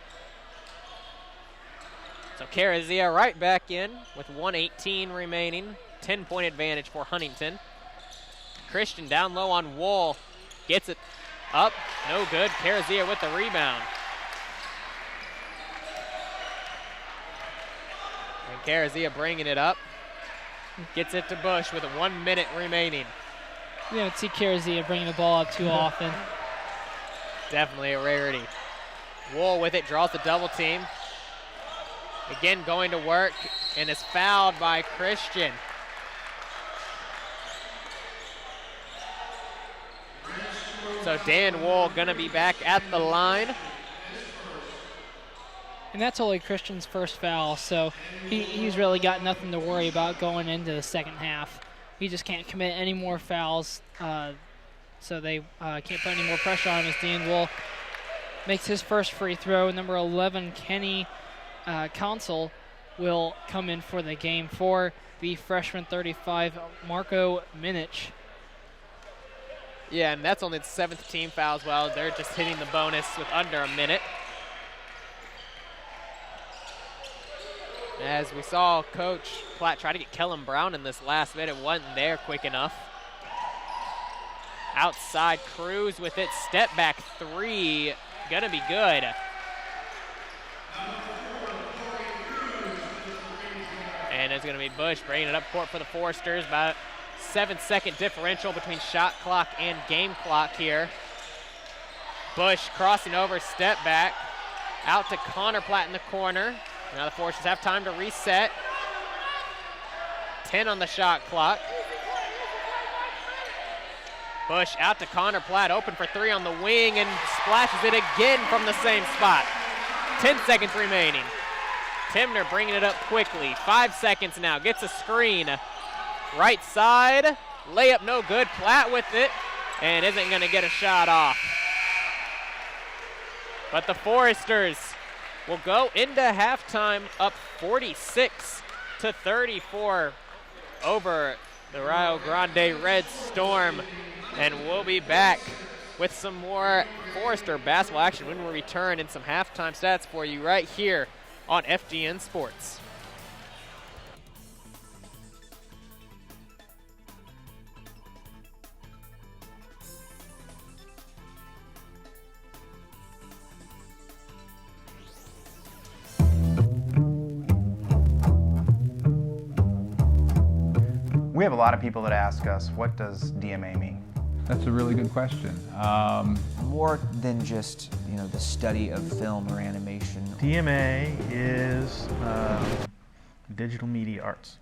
S1: So Carazia right back in with 1:18 remaining. 10-point advantage for Huntington. Christian down low on Wool. Gets it up. No good. Carazia with the rebound. And Carazia bringing it up. Gets it to Bush with 1 minute remaining.
S2: We don't see Carazia bringing the ball up too often.
S1: Definitely a rarity. Wool with it, draws the double team. Again going to work and is fouled by Christian. So Dan Wool gonna be back at the line.
S2: And that's only Christian's first foul, so he's really got nothing to worry about going into the second half. He just can't commit any more fouls, so they can't put any more pressure on him as Dan Wool makes his first free throw. Number 11, Kenny Council, will come in for the game for the freshman 35, Marco Minich.
S1: Yeah, and that's only the 7th team foul as well. They're just hitting the bonus with under a minute. As we saw Coach Platt try to get Kellen Brown in this last minute, wasn't there quick enough. Outside Cruz with it, step back three, gonna be good. And it's gonna be Bush bringing it up court for the Foresters. About 7-second differential between shot clock and game clock here. Bush crossing over, step back. Out to Connor Platt in the corner. Now the Foresters have time to reset. 10 on the shot clock. Bush out to Connor Platt, open for three on the wing and splashes it again from the same spot. 10 seconds remaining. Timner bringing it up quickly. 5 seconds now, gets a screen. Right side, layup no good. Platt with it and isn't gonna get a shot off. But the Foresters will go into halftime up 46-34 over the Rio Grande Red Storm. And we'll be back with some more Forester basketball action when we return and some halftime stats for you right here on FGN Sports.
S4: We have a lot of people that ask us, what does DMA mean?
S5: That's a really good question.
S6: More than just, the study of film or animation.
S7: DMA is digital media arts.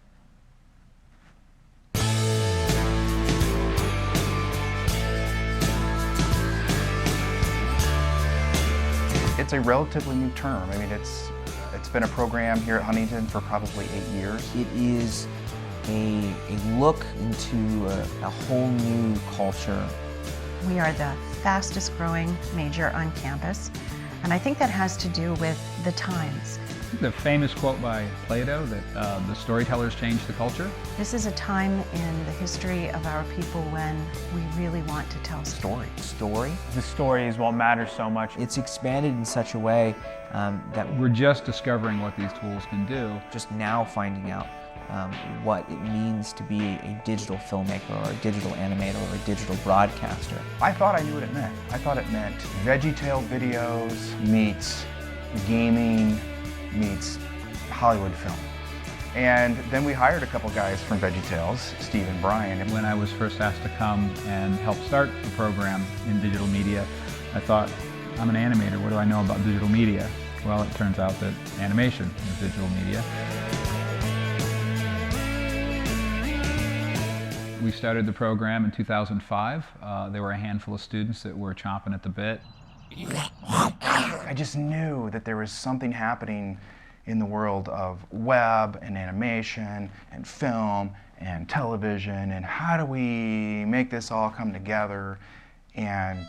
S4: It's a relatively new term. I mean, it's been a program here at Huntington for probably 8 years.
S6: It is a look into a whole new culture.
S8: We are the fastest growing major on campus, and I think that has to do with the times.
S5: The famous quote by Plato that the storytellers change the culture.
S8: This is a time in the history of our people when we really want to tell stories.
S6: Story.
S7: The story is what matters so much.
S6: It's expanded in such a way that
S5: We're just discovering what these tools can do.
S6: just now finding out what it means to be a digital filmmaker or a digital animator or a digital broadcaster.
S4: I thought I knew what it meant. I thought it meant VeggieTale videos meets gaming meets Hollywood film. And then we hired a couple guys from VeggieTales, Steve and Brian.
S5: When I was first asked to come and help start the program in digital media, I thought, I'm an animator, what do I know about digital media? Well, it turns out that animation is digital media. We started the program in 2005. There were a handful of students that were chomping at the bit.
S4: I just knew that there was something happening in the world of web and animation and film and television, and how do we make this all come together? And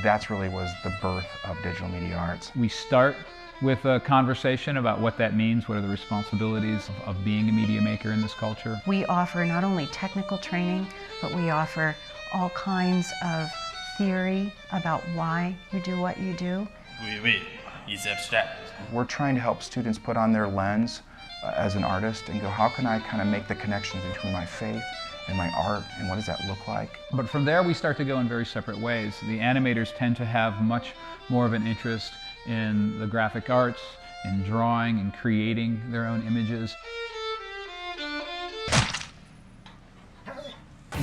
S4: that's really was the birth of digital media arts.
S5: We start with a conversation about what that means, what are the responsibilities of being a media maker in this culture.
S8: We offer not only technical training, but we offer all kinds of theory about why you do what you do.
S9: Oui, it's abstract.
S4: We're trying to help students put on their lens as an artist and go, how can I kind of make the connections between my faith and my art, and what does that look like?
S5: But from there we start to go in very separate ways. The animators tend to have much more of an interest in the graphic arts, in drawing and creating their own images.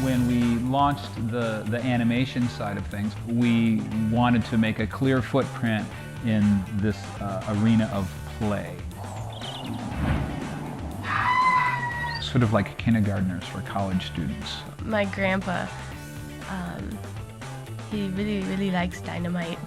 S5: When we launched the animation side of things, we wanted to make a clear footprint in this arena of play. Sort of like kindergartners for college students.
S10: My grandpa, he really likes dynamite.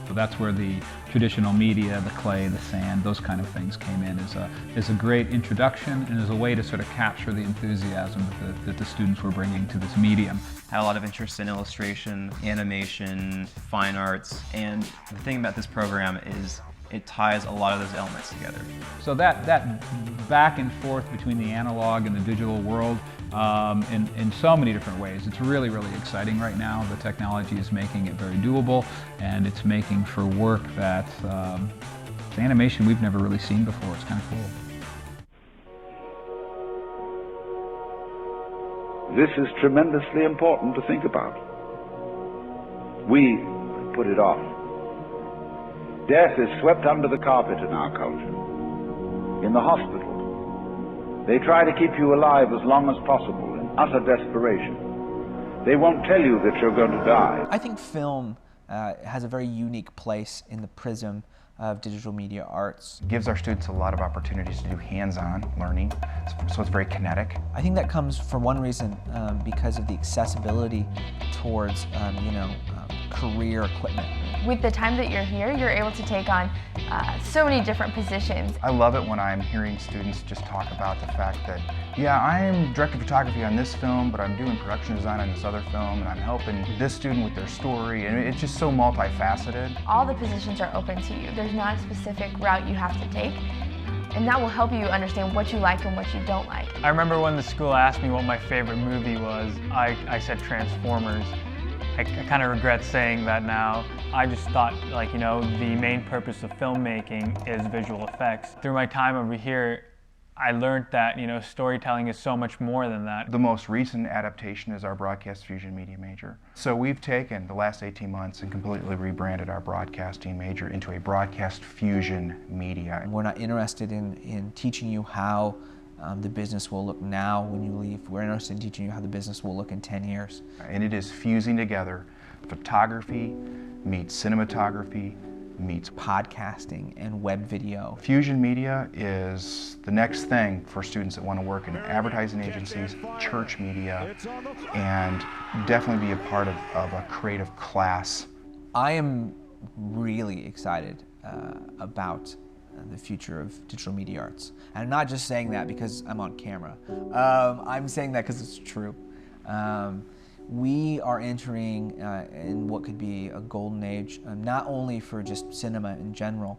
S5: So that's where the traditional media, the clay, the sand, those kind of things came in as a great introduction and as a way to sort of capture the enthusiasm that the students were bringing to this medium.
S11: Had a lot of interest in illustration, animation, fine arts, and the thing about this program is it ties a lot of those elements together.
S5: So that back and forth between the analog and the digital world in so many different ways. It's really, really exciting right now. The technology is making it very doable, and it's making for work that it's animation we've never really seen before. It's kind of cool.
S12: This is tremendously important to think about. We put it off. Death is swept under the carpet in our culture. In the hospital, they try to keep you alive as long as possible in utter desperation. They won't tell you that you're going to die.
S6: I think film has a very unique place in the prism of digital media arts.
S4: It gives our students a lot of opportunities to do hands-on learning, so it's very kinetic.
S6: I think that comes for one reason because of the accessibility towards career equipment.
S13: With the time that you're here, you're able to take on so many different positions.
S4: I love it when I'm hearing students just talk about the fact that, yeah, I'm directing photography on this film, but I'm doing production design on this other film, and I'm helping this student with their story, and it's just so multifaceted.
S13: All the positions are open to you. There's not a specific route you have to take, and that will help you understand what you like and what you don't like.
S7: I remember when the school asked me what my favorite movie was, I said Transformers. I kind of regret saying that now. I just thought, the main purpose of filmmaking is visual effects. Through my time over here, I learned that, storytelling is so much more than that.
S4: The most recent adaptation is our Broadcast Fusion Media major. So we've taken the last 18 months and completely rebranded our broadcasting major into a Broadcast Fusion Media.
S6: We're not interested in teaching you how the business will look now when you leave. We're interested in teaching you how the business will look in 10 years.
S4: And it is fusing together photography meets cinematography meets
S6: podcasting and web video.
S4: Fusion Media is the next thing for students that want to work in advertising agencies, church media, and definitely be a part of a creative class.
S6: I am really excited about the future of digital media arts. And I'm not just saying that because I'm on camera. I'm saying that because it's true. We are entering in what could be a golden age, not only for just cinema in general,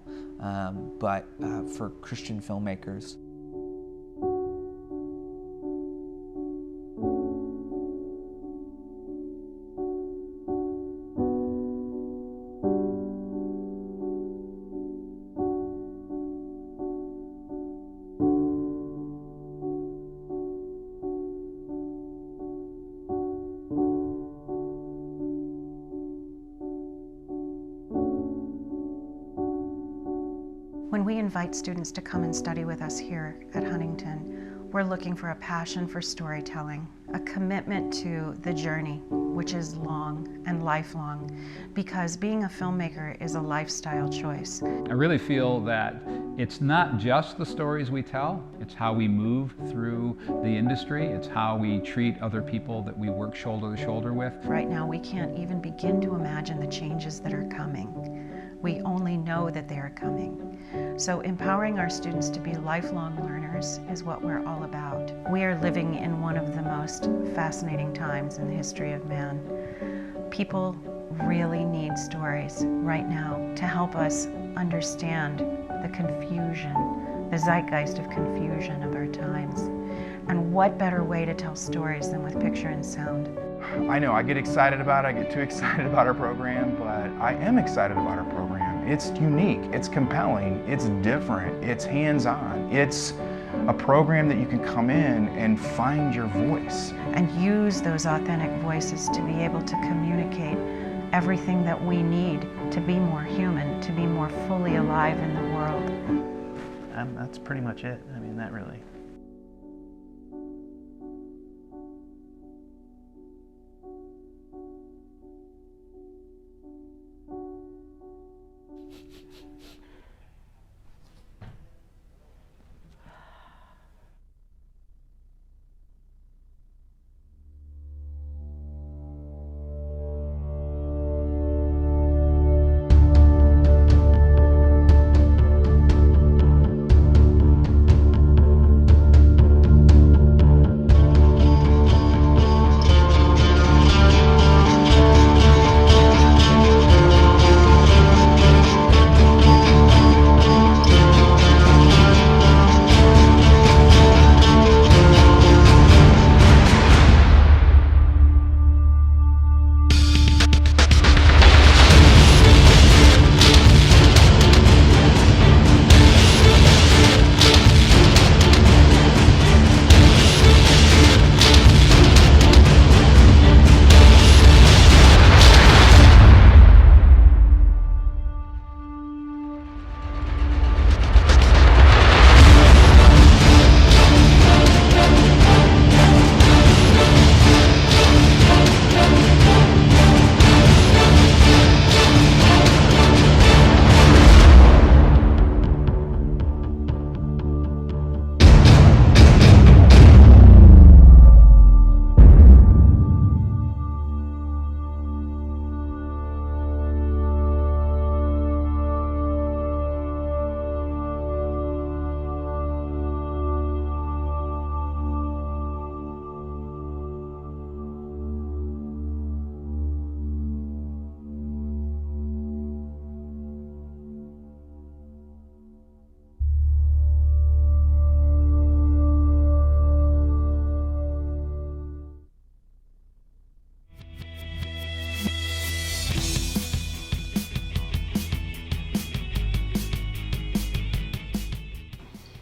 S6: but for Christian filmmakers.
S8: When we invite students to come and study with us here at Huntington, we're looking for a passion for storytelling, a commitment to the journey, which is long and lifelong, because being a filmmaker is a lifestyle choice.
S5: I really feel that it's not just the stories we tell, it's how we move through the industry, it's how we treat other people that we work shoulder to shoulder with.
S8: Right now, we can't even begin to imagine the changes that are coming. We only know that they are coming. So empowering our students to be lifelong learners is what we're all about. We are living in one of the most fascinating times in the history of man. People really need stories right now to help us understand the confusion, the zeitgeist of confusion of our times. And what better way to tell stories than with picture and sound?
S4: I know I get excited about it, I get too excited about our program, but I am excited about our program. It's unique, it's compelling, it's different, it's hands-on. It's a program that you can come in and find your voice.
S8: And use those authentic voices to be able to communicate everything that we need to be more human, to be more fully alive in the world.
S11: That's pretty much it. I mean, that really.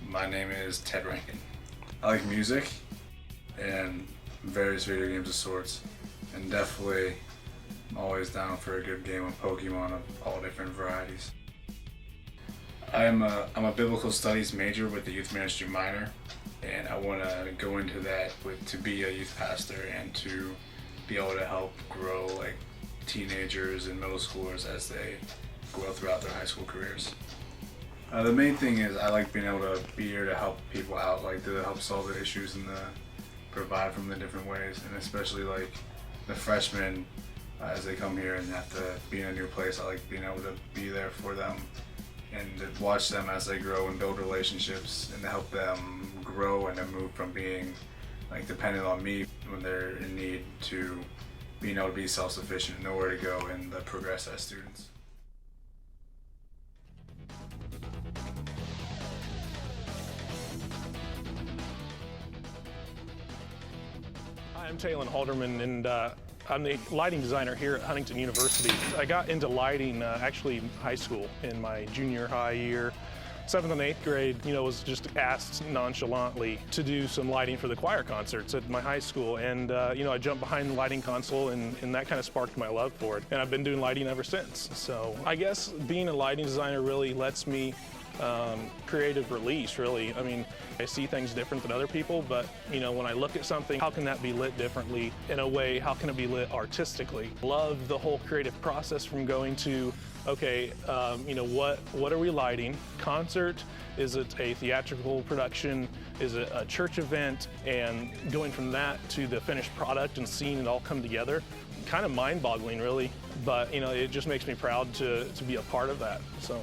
S14: My name is Ted Rankin. I like music and various video games of sorts, and definitely I'm always down for a good game of Pokemon of all different varieties. I'm a biblical studies major with a youth ministry minor, and I want to go into that to be a youth pastor and to be able to help grow like teenagers and middle schoolers as they grow throughout their high school careers. The main thing is I like being able to be here to help people out, like to help solve the issues and to provide from the different ways, and especially like the freshmen as they come here and have to be in a new place. I like being able to be there for them and to watch them as they grow and build relationships and to help them grow and to move from being like dependent on me when they're in need to being able to be self-sufficient, know where to go, and progress as students.
S15: Hi, I'm Talon Halderman, and I'm the lighting designer here at Huntington University. I got into lighting actually in high school in my junior high year. 7th and 8th grade, was just asked nonchalantly to do some lighting for the choir concerts at my high school. And, I jumped behind the lighting console and that kind of sparked my love for it. And I've been doing lighting ever since. So I guess being a lighting designer really lets me creative release, really. I mean, I see things different than other people, but when I look at something, how can that be lit differently in a way? How can it be lit artistically? Love the whole creative process from going to, okay, what are we lighting? Concert? Is it a theatrical production? Is it a church event? And going from that to the finished product and seeing it all come together, kind of mind-boggling, really. But it just makes me proud to be a part of that. So.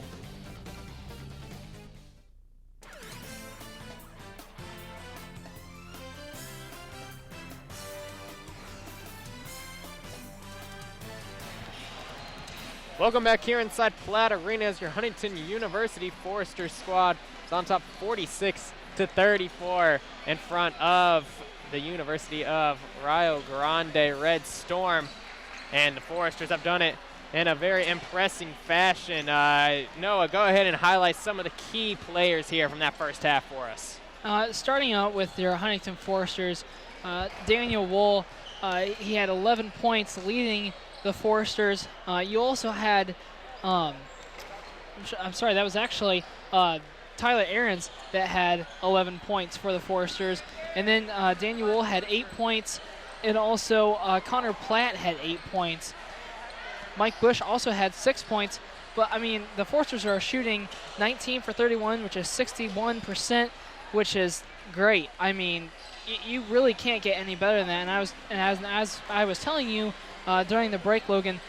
S1: Welcome back here inside Platt Arena as your Huntington University Foresters squad is on top 46-34 in front of the University of Rio Grande Red Storm. And the Foresters have done it in a very impressive fashion. Noah, go ahead and highlight some of the key players here from that first half for us.
S2: Starting out with your Huntington Foresters, Daniel Wool, he had 11 points leading the Foresters. You also had, I'm sorry, that was actually Tyler Ahrens that had 11 points for the Foresters. And then Daniel Wool had 8 points, and also Connor Platt had 8 points. Mike Bush also had 6 points. But, I mean, the Foresters are shooting 19 for 31, which is 61%, which is great. I mean, you really can't get any better than that. And as I was telling you during the break, Logan,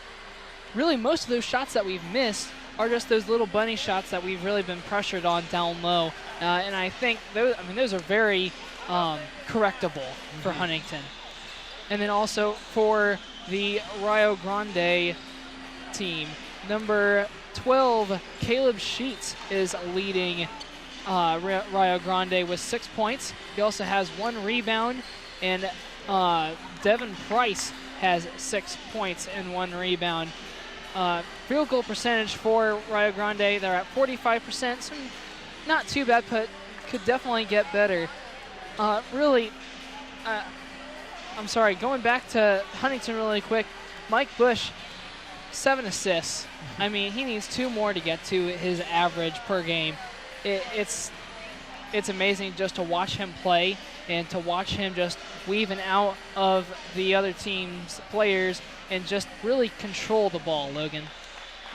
S2: really most of those shots that we've missed are just those little bunny shots that we've really been pressured on down low. And I think those are very correctable for Huntington. And then also for the Rio Grande team, number 12, Caleb Sheets is leading Rio Grande with 6 points. He also has 1 rebound, and Devin Price has 6 points and 1 rebound. Field goal percentage for Rio Grande, they're at 45%, so not too bad, but could definitely get better. I'm sorry, going back to Huntington really quick, Mike Bush, 7 assists. I mean, he needs 2 more to get to his average per game. It's amazing just to watch him play and to watch him just weaving out of the other team's players and just really control the ball, Logan.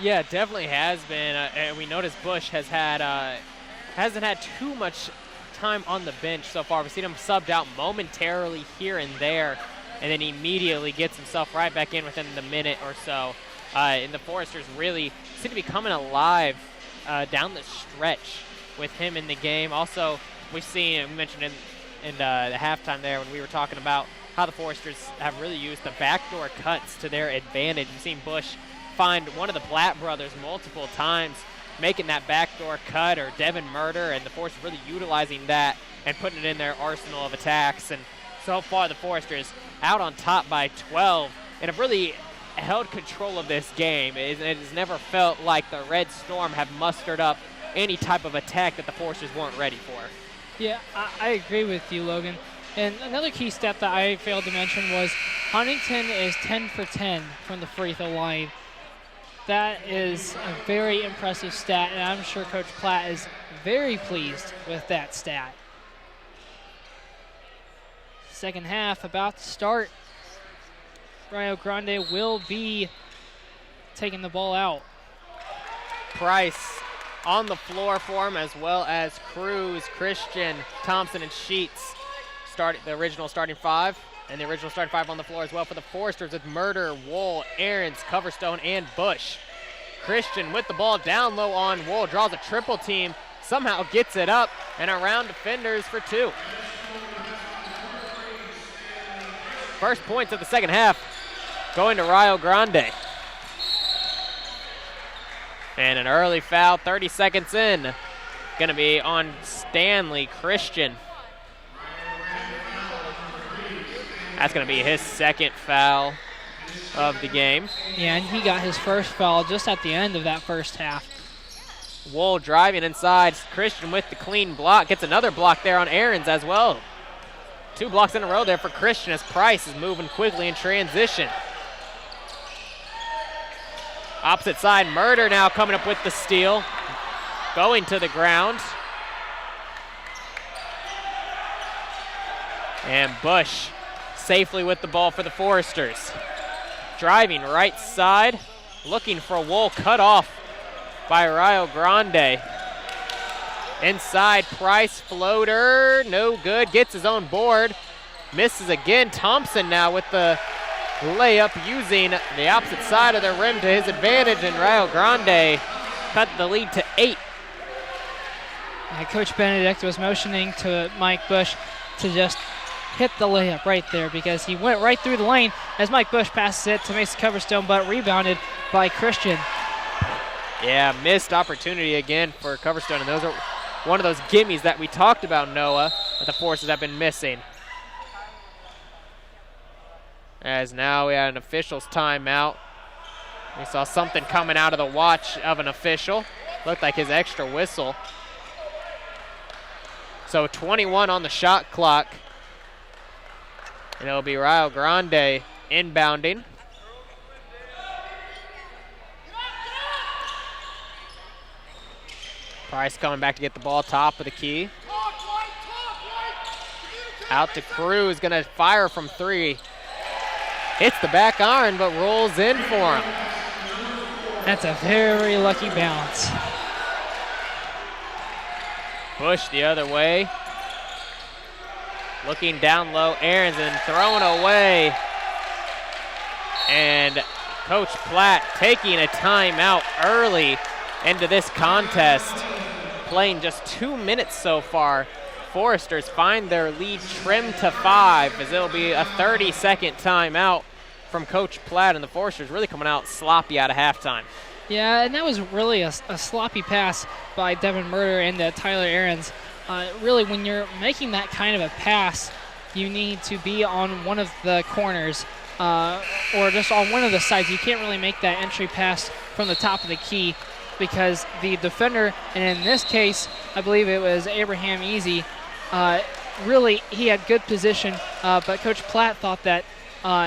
S1: Yeah, it definitely has been. And we noticed Bush has had hasn't had too much time on the bench so far. We've seen him subbed out momentarily here and there, and then he immediately gets himself right back in within the minute or so. And the Foresters really seem to be coming alive down the stretch with him in the game. Also, we mentioned in the halftime there when we were talking about how the Foresters have really used the backdoor cuts to their advantage. We've seen Bush find one of the Platt brothers multiple times, making that backdoor cut, or Devin Murder, and the Foresters really utilizing that and putting it in their arsenal of attacks. And so far, the Foresters out on top by 12 and have really held control of this game. It has never felt like the Red Storm have mustered up any type of attack that the Foresters weren't ready for.
S2: Yeah, I agree with you, Logan. And another key step that I failed to mention was Huntington is 10 for 10 from the free throw line. That is a very impressive stat, and I'm sure Coach Platt is very pleased with that stat. Second half about to start. Rio Grande will be taking the ball out.
S1: Price on the floor for him, as well as Cruz, Christian, Thompson, and Sheets. The original starting 5, and the original starting 5 on the floor as well for the Foresters with Murder, Wool, Ahrens, Coverstone, and Bush. Christian with the ball down low on Wool, draws a triple team, somehow gets it up, and around defenders for 2. First points of the second half going to Rio Grande. And an early foul, 30 seconds in. Going to be on Stanley Christian. That's going to be his second foul of the game.
S2: Yeah, and he got his first foul just at the end of that first half.
S1: Wool driving inside. Christian with the clean block. Gets another block there on Ahrens as well. 2 blocks in a row there for Christian as Price is moving quickly in transition. Opposite side, Murder now coming up with the steal. going to the ground. And Bush safely with the ball for the Foresters. Driving right side, looking for a Wool, cut off by Rio Grande. Inside, Price, floater, no good, gets his own board. Misses again. Thompson now with the layup, using the opposite side of the rim to his advantage, and Rio Grande cut the lead to 8.
S2: Coach Benedict was motioning to Mike Bush to just hit the layup right there, because he went right through the lane as Mike Bush passes it to Mason Coverstone, but rebounded by Christian.
S1: Yeah, missed opportunity again for Coverstone, and those are one of those gimmies that we talked about, Noah, that the Forces have been missing. As now we had an official's timeout. We saw something coming out of the watch of an official. Looked like his extra whistle. So 21 on the shot clock. And it'll be Rio Grande inbounding. Price coming back to get the ball top of the key. Out to Cruz, gonna fire from 3. Hits the back iron, but rolls in for him.
S2: That's a very lucky bounce.
S1: Bush the other way. Looking down low, Aarons, and throwing away. And Coach Platt taking a timeout early into this contest. Playing just 2 minutes so far. Foresters find their lead trimmed to 5, as it'll be a 30-second timeout from Coach Platt, and the Foresters really coming out sloppy out of halftime.
S2: Yeah, and that was really a sloppy pass by Devin Murder and Tyler Aarons. Really, when you're making that kind of a pass, you need to be on one of the corners or just on one of the sides. You can't really make that entry pass from the top of the key, because the defender, and in this case, I believe it was Abraham Easy, really, he had good position, but Coach Platt thought that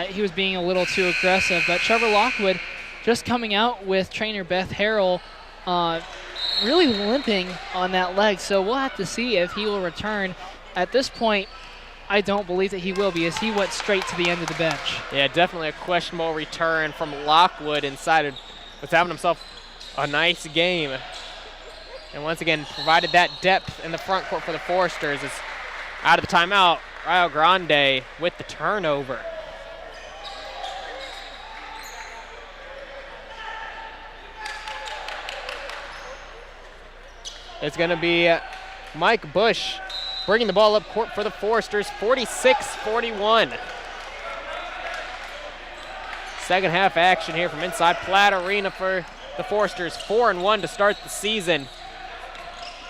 S2: he was being a little too aggressive. But Trevor Lockwood just coming out with trainer Beth Harrell really limping on that leg, so we'll have to see if he will return. At this point, I don't believe that he will be, as he went straight to the end of the bench.
S1: Yeah, definitely a questionable return from Lockwood inside of what's having himself a nice game. And once again, provided that depth in the front court for the Foresters. Is out of the timeout, Rio Grande with the turnover. It's going to be Mike Bush bringing the ball up court for the Foresters, 46-41. Second half action here from inside Platt Arena for the Foresters, 4-1 to start the season.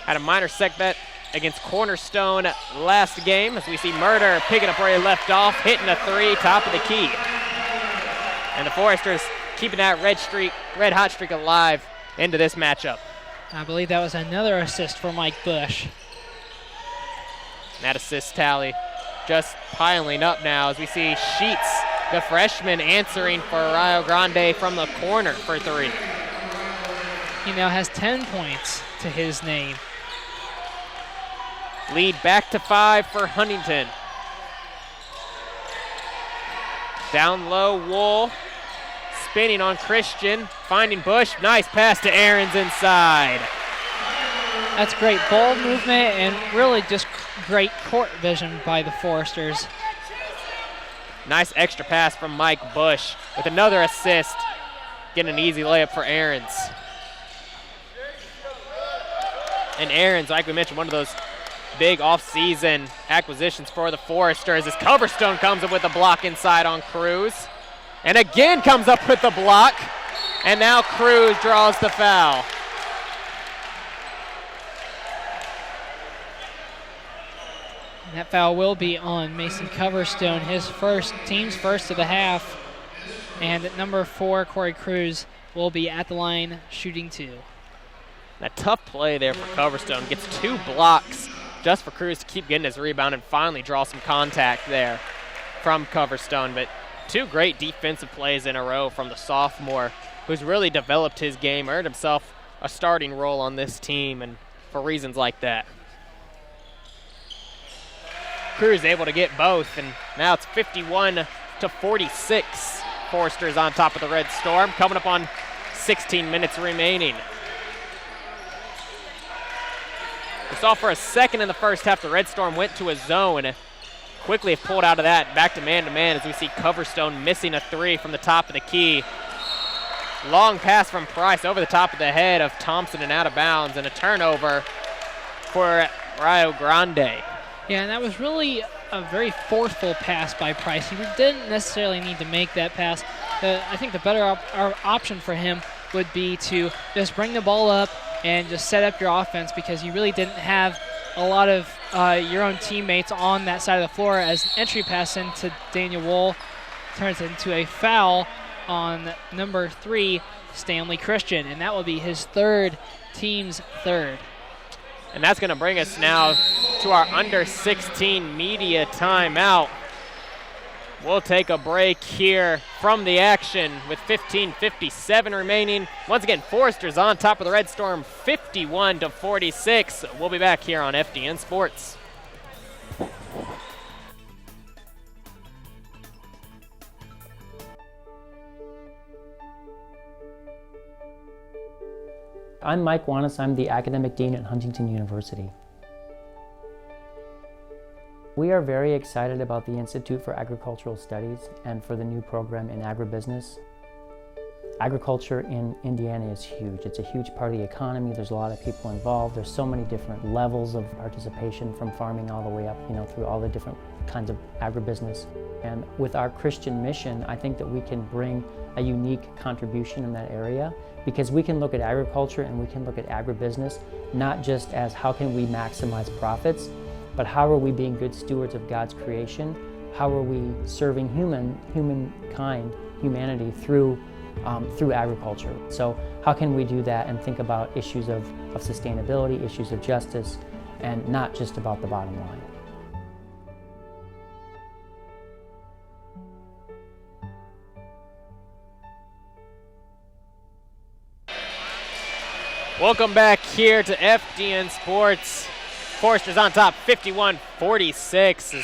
S1: Had a minor setback against Cornerstone last game, as we see Murder picking up where he left off, hitting a 3, top of the key. And the Foresters keeping that red hot streak alive into this matchup.
S2: I believe that was another assist for Mike Bush.
S1: That assist tally just piling up now, as we see Sheets, the freshman, answering for Rio Grande from the corner for 3.
S2: He now has 10 points to his name.
S1: Lead back to 5 for Huntington. Down low, Wool spinning on Christian, finding Bush. Nice pass to Aarons inside.
S2: That's great ball movement and really just great court vision by the Foresters.
S1: Nice extra pass from Mike Bush with another assist. Getting an easy layup for Aarons. And Aarons, like we mentioned, one of those big off-season acquisitions for the Foresters, as Coverstone comes up with a block inside on Cruz. And again comes up with the block. And now Cruz draws the foul.
S2: And that foul will be on Mason Coverstone, his team's first of the half. And at number 4, Corey Cruz, will be at the line shooting 2.
S1: That tough play there for Coverstone. Gets 2 blocks just for Cruz to keep getting his rebound and finally draw some contact there from Coverstone. But 2 great defensive plays in a row from the sophomore, who's really developed his game, earned himself a starting role on this team, and for reasons like that. Cruz able to get both, and now it's 51-46. Forster's on top of the Red Storm, coming up on 16 minutes remaining. We saw for a second in the first half the Red Storm went to a zone. Quickly pulled out of that, back to man as we see Coverstone missing a three from the top of the key. Long pass from Price over the top of the head of Thompson and out of bounds, and a turnover for Rio Grande.
S2: Yeah, and that was really a very forceful pass by Price. He didn't necessarily need to make that pass. I think the better option for him would be to just bring the ball up and just set up your offense, because you really didn't have a lot of your own teammates on that side of the floor, as an entry pass into Daniel Wool turns into a foul on number 3, Stanley Christian, and that will be his team's third.
S1: And that's going to bring us now to our under 16 media timeout. We'll take a break here from the action with 15:57 remaining. Once again, Forster's on top of the Red Storm, 51-46. We'll be back here on FDN Sports.
S16: I'm Mike Wanis. I'm the Academic Dean at Huntington University. We are very excited about the Institute for Agricultural Studies and for the new program in agribusiness. Agriculture in Indiana is huge. It's a huge part of the economy. There's a lot of people involved. There's so many different levels of participation, from farming all the way up, through all the different kinds of agribusiness. And with our Christian mission, I think that we can bring a unique contribution in that area, because we can look at agriculture and we can look at agribusiness not just as how can we maximize profits, but how are we being good stewards of God's creation? How are we serving humanity through agriculture? So how can we do that and think about issues of sustainability, issues of justice, and not just about the bottom line?
S1: Welcome back here to FDN Sports. Forster's on top, 51-46.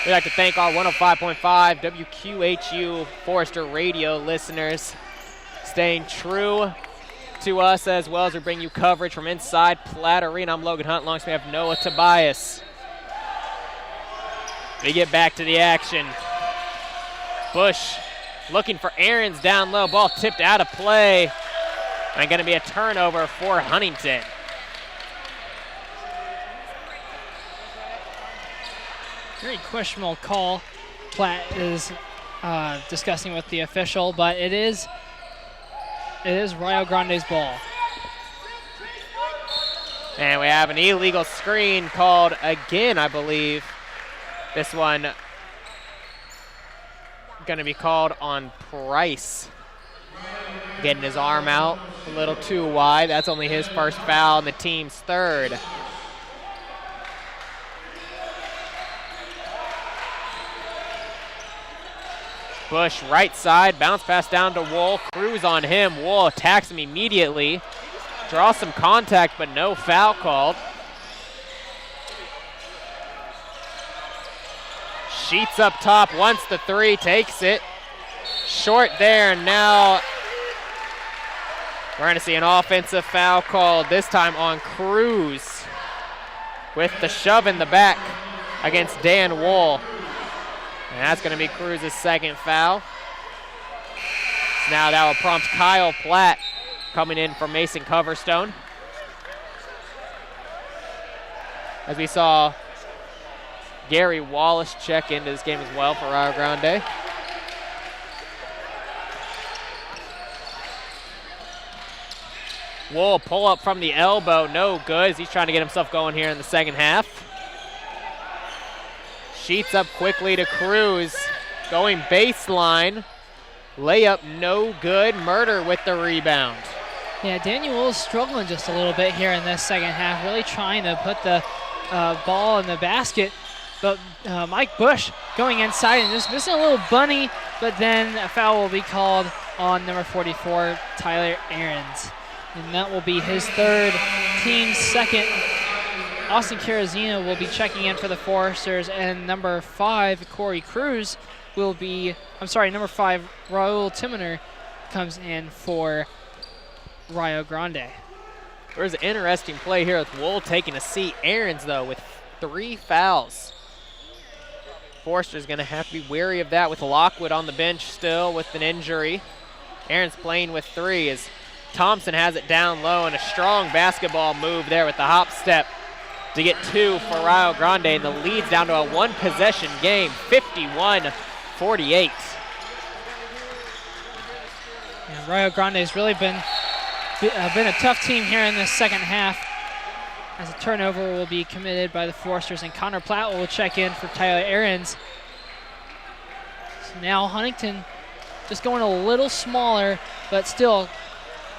S1: We'd like to thank our 105.5 WQHU Forster radio listeners, staying true to us as well as we bring you coverage from inside Platt Arena. I'm Logan Hunt, alongside we have Noah Tobias. We get back to the action. Bush looking for Aarons down low, ball tipped out of play. And going to be a turnover for Huntington.
S2: Very questionable call. Platt is discussing with the official, but it is Rio Grande's ball.
S1: And we have an illegal screen called again, I believe. This one going to be called on Price. Getting his arm out a little too wide. That's only his first foul and the team's third. Bush right side, bounce pass down to Wool. Cruz on him. Wool attacks him immediately. Draws some contact, but no foul called. Sheets up top, wants the three, takes it. Short there, and now we're going to see an offensive foul called, this time on Cruz, with the shove in the back against Dan Wool. And that's going to be Cruz's second foul. So now that will prompt Kyle Platt coming in for Mason Coverstone. As we saw Gary Wallace check into this game as well for Rio Grande. Wool pull up from the elbow, no good, as he's trying to get himself going here in the second half. Sheets up quickly to Cruz, going baseline. Layup no good, Murder with the rebound.
S2: Yeah, Daniel Wool's struggling just a little bit here in this second half, really trying to put the ball in the basket. But Mike Bush going inside and just missing a little bunny, but then a foul will be called on number 44, Tyler Aarons. and that will be his third, team's second. Austin Carazina will be checking in for the Foresters, and number 5, Corey Cruz, will be, number 5, Raul Timoner comes in for Rio Grande.
S1: There's an interesting play here with Wool taking a seat. Aarons, though, with 3 fouls. Forster's going to have to be wary of that with Lockwood on the bench still with an injury. Aarons playing with 3 as Thompson has it down low, and a strong basketball move there with the hop step to get 2 for Rio Grande, and the lead's down to a 1-possession game, 51-48.
S2: Yeah, Rio Grande has really been a tough team here in the second half, as a turnover will be committed by the Foresters, and Connor Platt will check in for Tyler Aarons. So now Huntington just going a little smaller, but still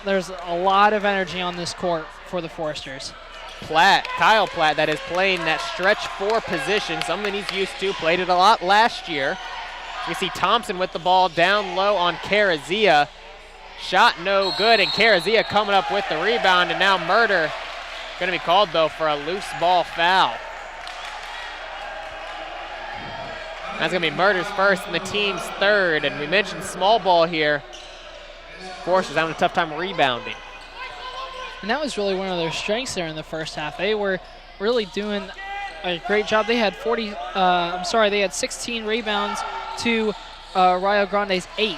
S2: there's a lot of energy on this court for the Foresters.
S1: Kyle Platt, that is playing that stretch 4 position, something he's used to, played it a lot last year. We see Thompson with the ball down low on Carazia. Shot no good, and Carazia coming up with the rebound, and now Murder going to be called, though, for a loose ball foul. That's going to be Murder's first and the team's third, and we mentioned small ball here. Foresters having a tough time rebounding.
S2: And that was really one of their strengths there in the first half. They were really doing a great job. They had 16 rebounds to Rio Grande's 8.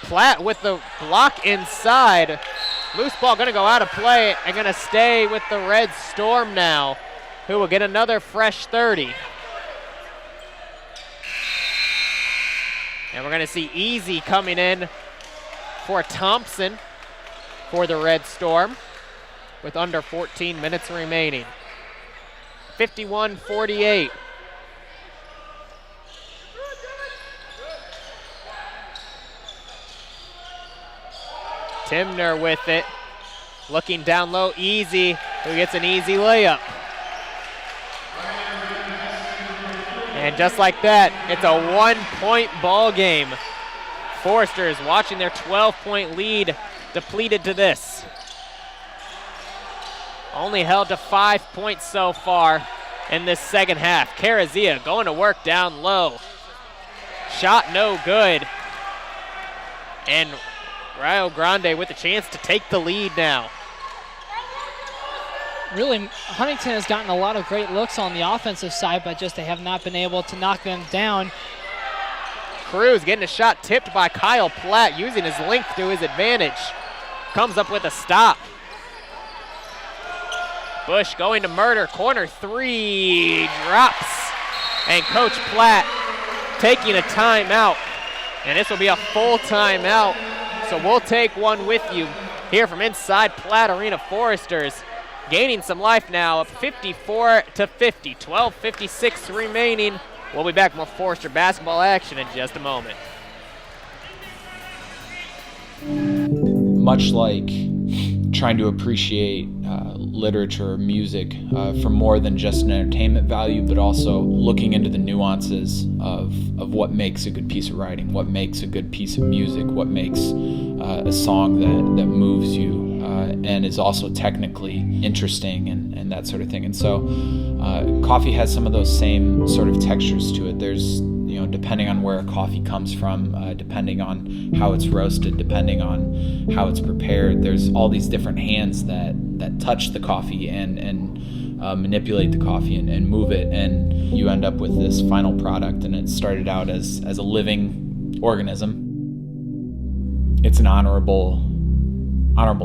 S1: Platt with the block inside. Loose ball going to go out of play and going to stay with the Red Storm now, who will get another fresh 30. And we're going to see Easy coming in for Thompson for the Red Storm with under 14 minutes remaining. 51-48. Timner with it, looking down low, Easy, who gets an easy layup. And just like that, it's a 1-point ball game. Foresters watching their 12-point lead depleted to this. Only held to 5 points so far in this second half. Carazia going to work down low. Shot no good. And Rio Grande with a chance to take the lead now.
S2: Really, Huntington has gotten a lot of great looks on the offensive side, but just they have not been able to knock them down.
S1: Cruz getting a shot tipped by Kyle Platt, using his length to his advantage. Comes up with a stop. Bush going to Murder, corner 3, drops. And Coach Platt taking a timeout. And this will be a full timeout. So we'll take one with you here from inside Platt Arena. Foresters gaining some life now, up 54-50, 12:56 remaining. We'll be back with more Forester basketball action in just a moment.
S17: Much like trying to appreciate literature or music for more than just an entertainment value, but also looking into the nuances of what makes a good piece of writing, what makes a good piece of music, what makes a song that moves you and is also technically interesting and that sort of thing. And so coffee has some of those same sort of textures to it. There's, depending on where a coffee comes from, depending on how it's roasted, depending on how it's prepared, there's all these different hands that touch the coffee and manipulate the coffee and move it, and you end up with this final product. And it started out as a living organism. It's an honorable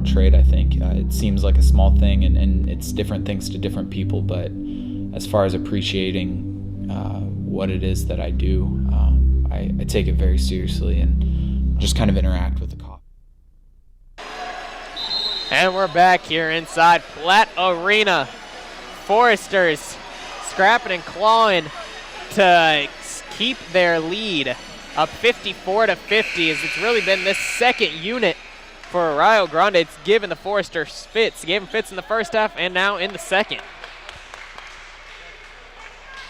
S17: trade, I think. It seems like a small thing, and it's different things to different people, but as far as appreciating what it is that I do, I take it very seriously and just kind of interact with the coffee.
S1: And we're back here inside Platt Arena. Foresters scrapping and clawing to keep their lead up 54-50, as it's really been this second unit for Rio Grande. It's given the Foresters fits. Gave them fits in the first half and now in the second.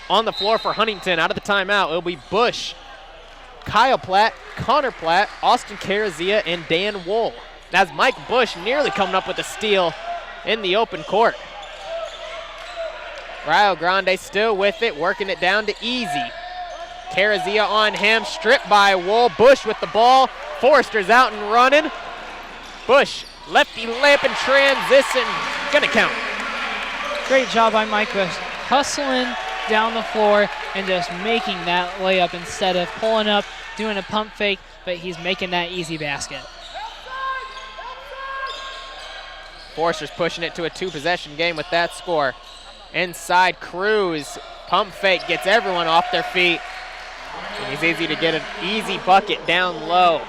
S1: On the floor for Huntington, out of the timeout, it'll be Bush, Kyle Platt, Connor Platt, Austin Carazia, and Dan Wool. That's Mike Bush nearly coming up with a steal in the open court. Rio Grande still with it, working it down to Easy. Carazia on him, stripped by Wool. Bush with the ball. Forrester's out and running. Bush, lefty layup in transition, gonna count.
S2: Great job by Mike Bush, hustling down the floor and just making that layup instead of pulling up, doing a pump fake, but he's making that easy basket.
S1: Forrester's pushing it to a 2-possession game with that score. Inside Cruz, pump fake, gets everyone off their feet. And he's easy to get an easy bucket down low.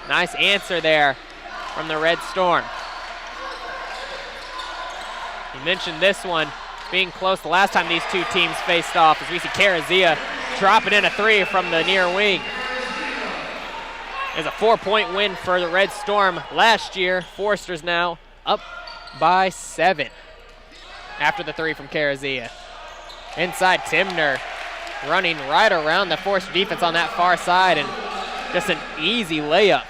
S1: Nice answer there from the Red Storm. You mentioned this one being close the last time these two teams faced off, as we see Carazia dropping in a 3 from the near wing. It's a 4-point win for the Red Storm last year. Forrester's now up by 7 after the 3 from Carazia. Inside Timner, running right around the Forrester defense on that far side, and just an easy layup.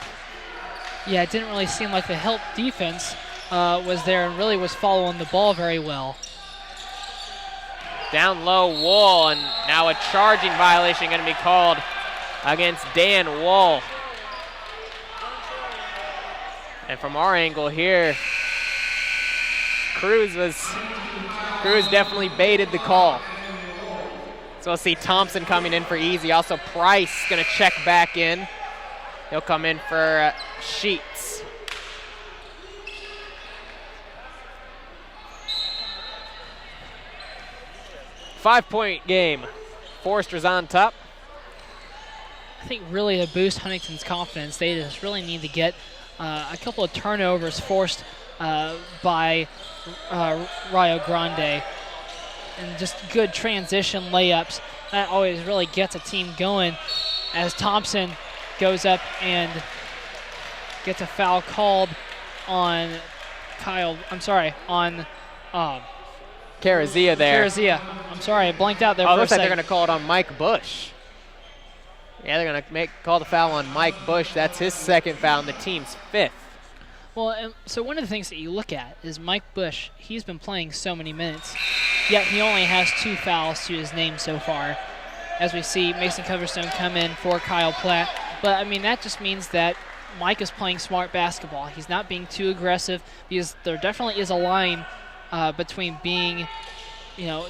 S2: Yeah, it didn't really seem like the help defense was there and really was following the ball very well.
S1: Down low, Wool, and now a charging violation going to be called against Dan Wool. And from our angle here, Cruz definitely baited the call. So we'll see Thompson coming in for Easy. Also Price going to check back in. He'll come in for Sheets. Five-point game. Forrester's on top.
S2: I think really to boost Huntington's confidence, they just really need to get a couple of turnovers forced by Rio Grande, and just good transition layups. That always really gets a team going, as Thompson goes up and gets a foul called on
S1: Carazia there.
S2: Carazia. I'm sorry, I blanked out there for a
S1: looks like
S2: second.
S1: they're going to call it on Mike Bush. Yeah, they're going to call the foul on Mike Bush. That's his second foul and the team's 5th.
S2: Well, so one of the things that you look at is Mike Bush. He's been playing so many minutes, yet he only has 2 fouls to his name so far. As we see Mason Coverstone come in for Kyle Platt. But, I mean, that just means that Mike is playing smart basketball. He's not being too aggressive, because there definitely is a line between being,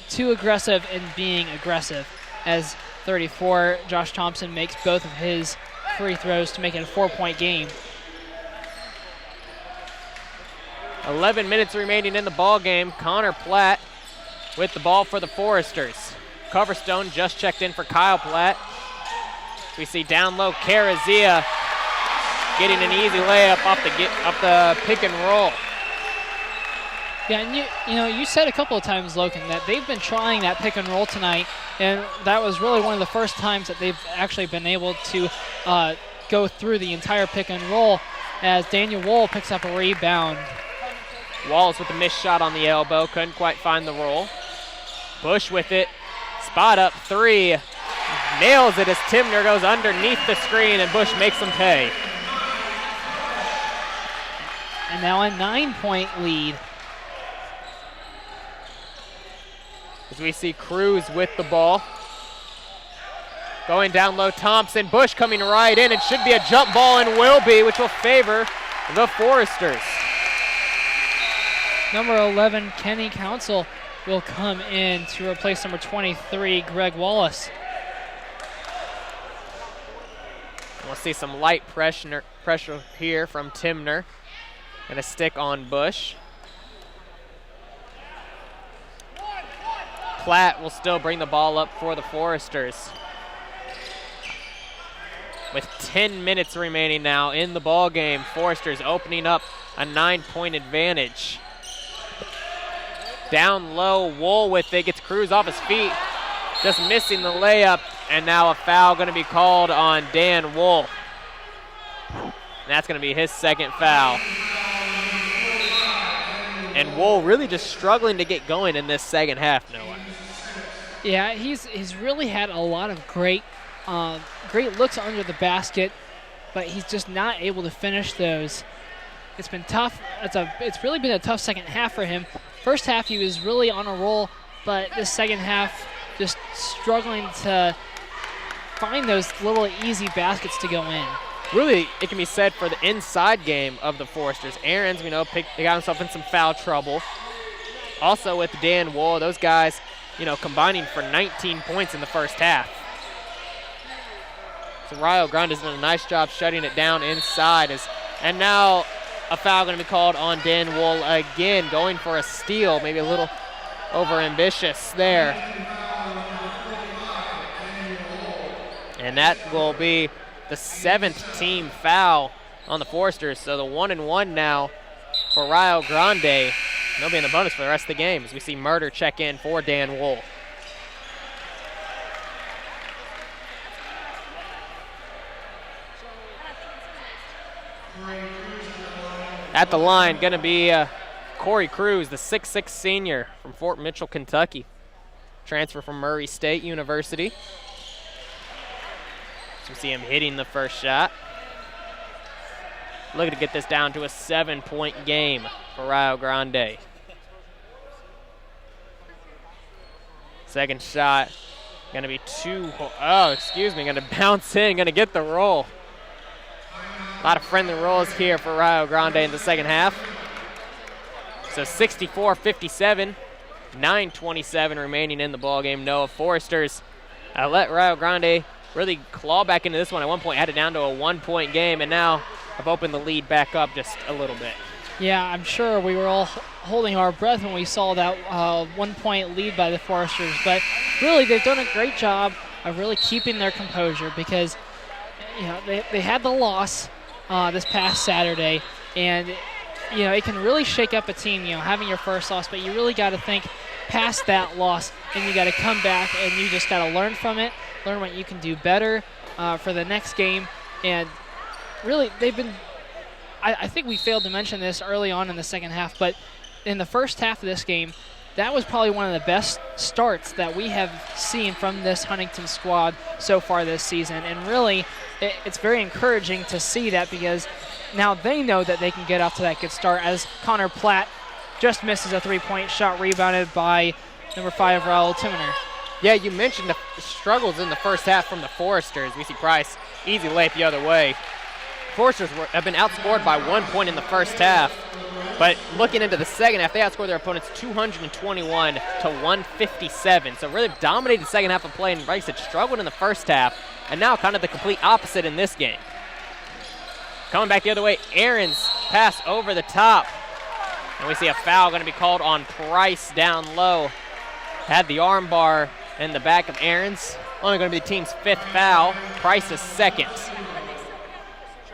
S2: too aggressive and being aggressive. As 34, Josh Thompson makes both of his free throws to make it a 4-point game.
S1: 11 minutes remaining in the ball game. Connor Platt with the ball for the Foresters. Coverstone just checked in for Kyle Platt. We see down low Carazia getting an easy layup off the pick and roll.
S2: Yeah, and you said a couple of times, Logan, that they've been trying that pick and roll tonight, and that was really one of the first times that they've actually been able to go through the entire pick and roll, as Daniel Wool picks up a rebound.
S1: Wallace with a missed shot on the elbow, couldn't quite find the roll. Bush with it, spot up 3, nails it as Timner goes underneath the screen, and Bush makes them pay.
S2: And now a 9-point lead.
S1: As we see Cruz with the ball. Going down low, Thompson. Bush coming right in. It should be a jump ball and will be, which will favor the Foresters.
S2: Number 11, Kenny Council, will come in to replace number 23, Greg Wallace.
S1: We'll see some light pressure here from Timner. And a stick on Bush. Platt will still bring the ball up for the Foresters. With 10 minutes remaining now in the ball game, Foresters opening up a 9-point advantage. Down low, Wool with it, gets Cruz off his feet, just missing the layup, and now a foul going to be called on Dan Wool. And that's going to be his second foul. And Wool really just struggling to get going in this second half, Noah.
S2: Yeah, he's really had a lot of great looks under the basket, but he's just not able to finish those. It's been tough. It's really been a tough second half for him. First half he was really on a roll, but this second half just struggling to find those little easy baskets to go in.
S1: Really, it can be said for the inside game of the Foresters. Ahrens, they got himself in some foul trouble. Also with Dan Wool, those guys, combining for 19 points in the first half. So Rio Grande has done a nice job shutting it down inside. And now a foul going to be called on Dan Wool again, going for a steal, maybe a little over-ambitious there. And that will be the 7th team foul on the Foresters. So the 1-and-1 now for Rio Grande. They'll be in the bonus for the rest of the game as we see Murder check in for Dan Wool. At the line, going to be Corey Cruz, the 6'6" senior from Fort Mitchell, Kentucky. Transfer from Murray State University. So we see him hitting the first shot. Looking to get this down to a 7-point game for Rio Grande. Second shot, going to be going to bounce in, going to get the roll. A lot of friendly rolls here for Rio Grande in the second half. So 64-57, 9:27 remaining in the ballgame. Noah Foresters let Rio Grande really claw back into this one. At one point had it down to a 1-point game, and now have opened the lead back up just a little bit.
S2: Yeah, I'm sure we were all holding our breath when we saw that 1-point lead by the Foresters, but really they've done a great job of really keeping their composure because they had the loss this past Saturday, and it can really shake up a team, having your first loss, but you really got to think past that loss, and you got to come back and you just got to learn from it, learn what you can do better for the next game. And really they've been, I think we failed to mention this early on in the second half, but in the first half of this game, that was probably one of the best starts that we have seen from this Huntington squad so far this season. And really, it's very encouraging to see that because now they know that they can get off to that good start as Connor Platt just misses a 3-point shot rebounded by number 5, Raul Timmer.
S1: Yeah, you mentioned the struggles in the first half from the Foresters. We see Price, easy layup the other way. Foresters have been outscored by 1 point in the first half. But looking into the second half, they outscored their opponents 221 to 157. So really dominated the second half of play, and like I said, struggled in the first half, and now kind of the complete opposite in this game. Coming back the other way, Ahrens pass over the top. And we see a foul going to be called on Price down low. Had the arm bar in the back of Ahrens. Only going to be the team's 5th foul. Price's 2nd.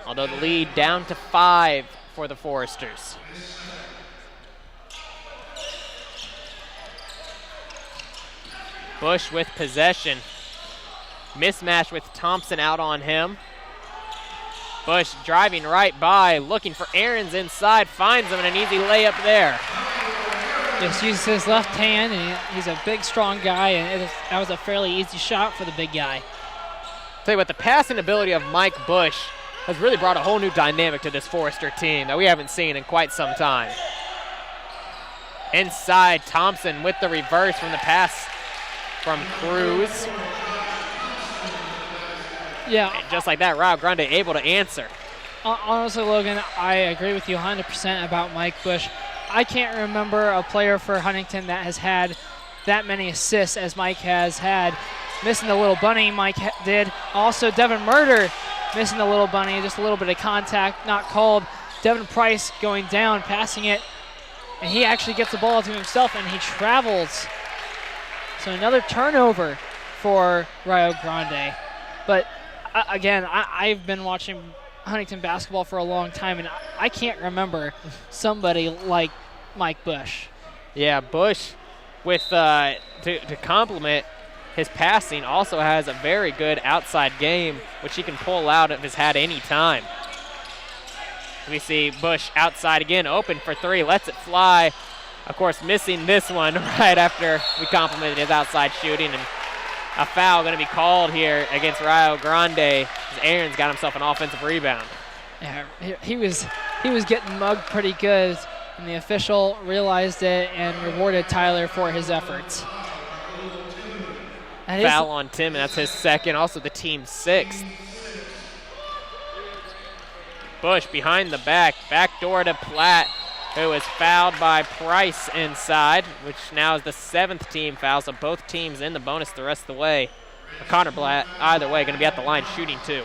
S1: Although the lead down to 5 for the Foresters. Bush with possession. Mismatch with Thompson out on him. Bush driving right by, looking for Ahrens inside, finds him, and an easy layup there.
S2: Just uses his left hand, and he's a big, strong guy, and that was a fairly easy shot for the big guy.
S1: Tell you what, the passing ability of Mike Bush has really brought a whole new dynamic to this Forester team that we haven't seen in quite some time. Inside, Thompson with the reverse from the pass from Cruz.
S2: Yeah.
S1: And just like that, Rio Grande able to answer.
S2: Honestly, Logan, I agree with you 100% about Mike Bush. I can't remember a player for Huntington that has had that many assists as Mike has had. Missing the little bunny, Mike did. Also, Devin Murder missing the little bunny, just a little bit of contact, not called. Devin Price going down, passing it, and he actually gets the ball to himself, and he travels. So another turnover for Rio Grande. But again, I've been watching Huntington basketball for a long time, and I can't remember somebody like Mike Bush.
S1: Yeah, Bush, with to complement his passing, also has a very good outside game, which he can pull out if he's had any time. We see Bush outside again, open for 3, lets it fly. Of course, missing this one right after we complimented his outside shooting, and a foul going to be called here against Rio Grande. as Aaron's got himself an offensive rebound.
S2: Yeah, he was getting mugged pretty good, and the official realized it and rewarded Tyler for his efforts.
S1: Foul on Tim, and that's his second, also the team's sixth. Bush behind the backdoor to Platt, who is fouled by Price inside, which now is the 7th team foul, so both teams in the bonus the rest of the way. Connor Platt, either way, going to be at the line shooting 2.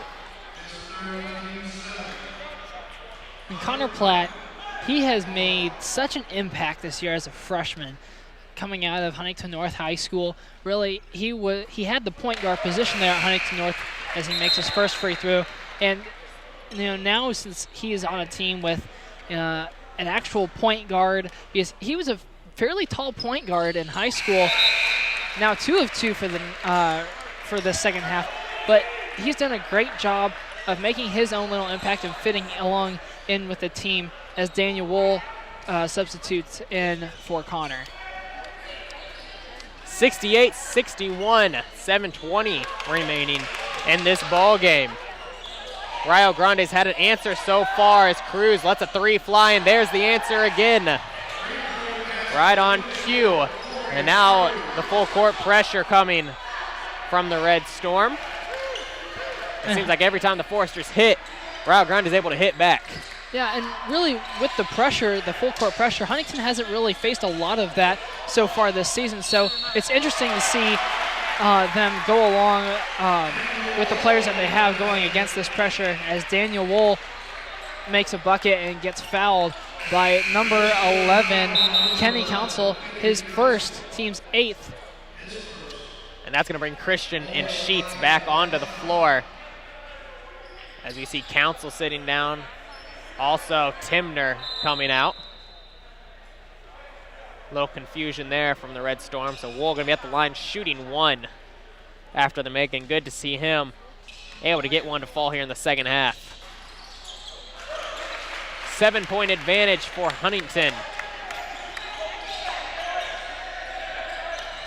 S2: And Connor Platt, he has made such an impact this year as a freshman. Coming out of Huntington North High School, really, he had the point guard position there at Huntington North as he makes his first free throw. And now since he is on a team with an actual point guard, because he was a fairly tall point guard in high school. Now 2 of 2 for the second half, but he's done a great job of making his own little impact and fitting along in with the team as Daniel Wool substitutes in for Connor.
S1: 68-61, 7:20 remaining in this ball game. Rio Grande's had an answer so far as Cruz lets a 3 fly, and there's the answer again. Right on cue. And now the full court pressure coming from the Red Storm. It seems like every time the Foresters hit, Rio Grande is able to hit back.
S2: Yeah, and really with the pressure, the full court pressure, Huntington hasn't really faced a lot of that so far this season. So it's interesting to see them go along with the players that they have going against this pressure, as Daniel Wool makes a bucket and gets fouled by number 11, Kenny Council, his first, team's 8th.
S1: And that's going to bring Christian and Sheets back onto the floor. As we see Council sitting down. Also Timner coming out. A little confusion there from the Red Storm. So Wool going to be at the line shooting 1 after the making. Good to see him able to get one to fall here in the second half. 7-point advantage for Huntington.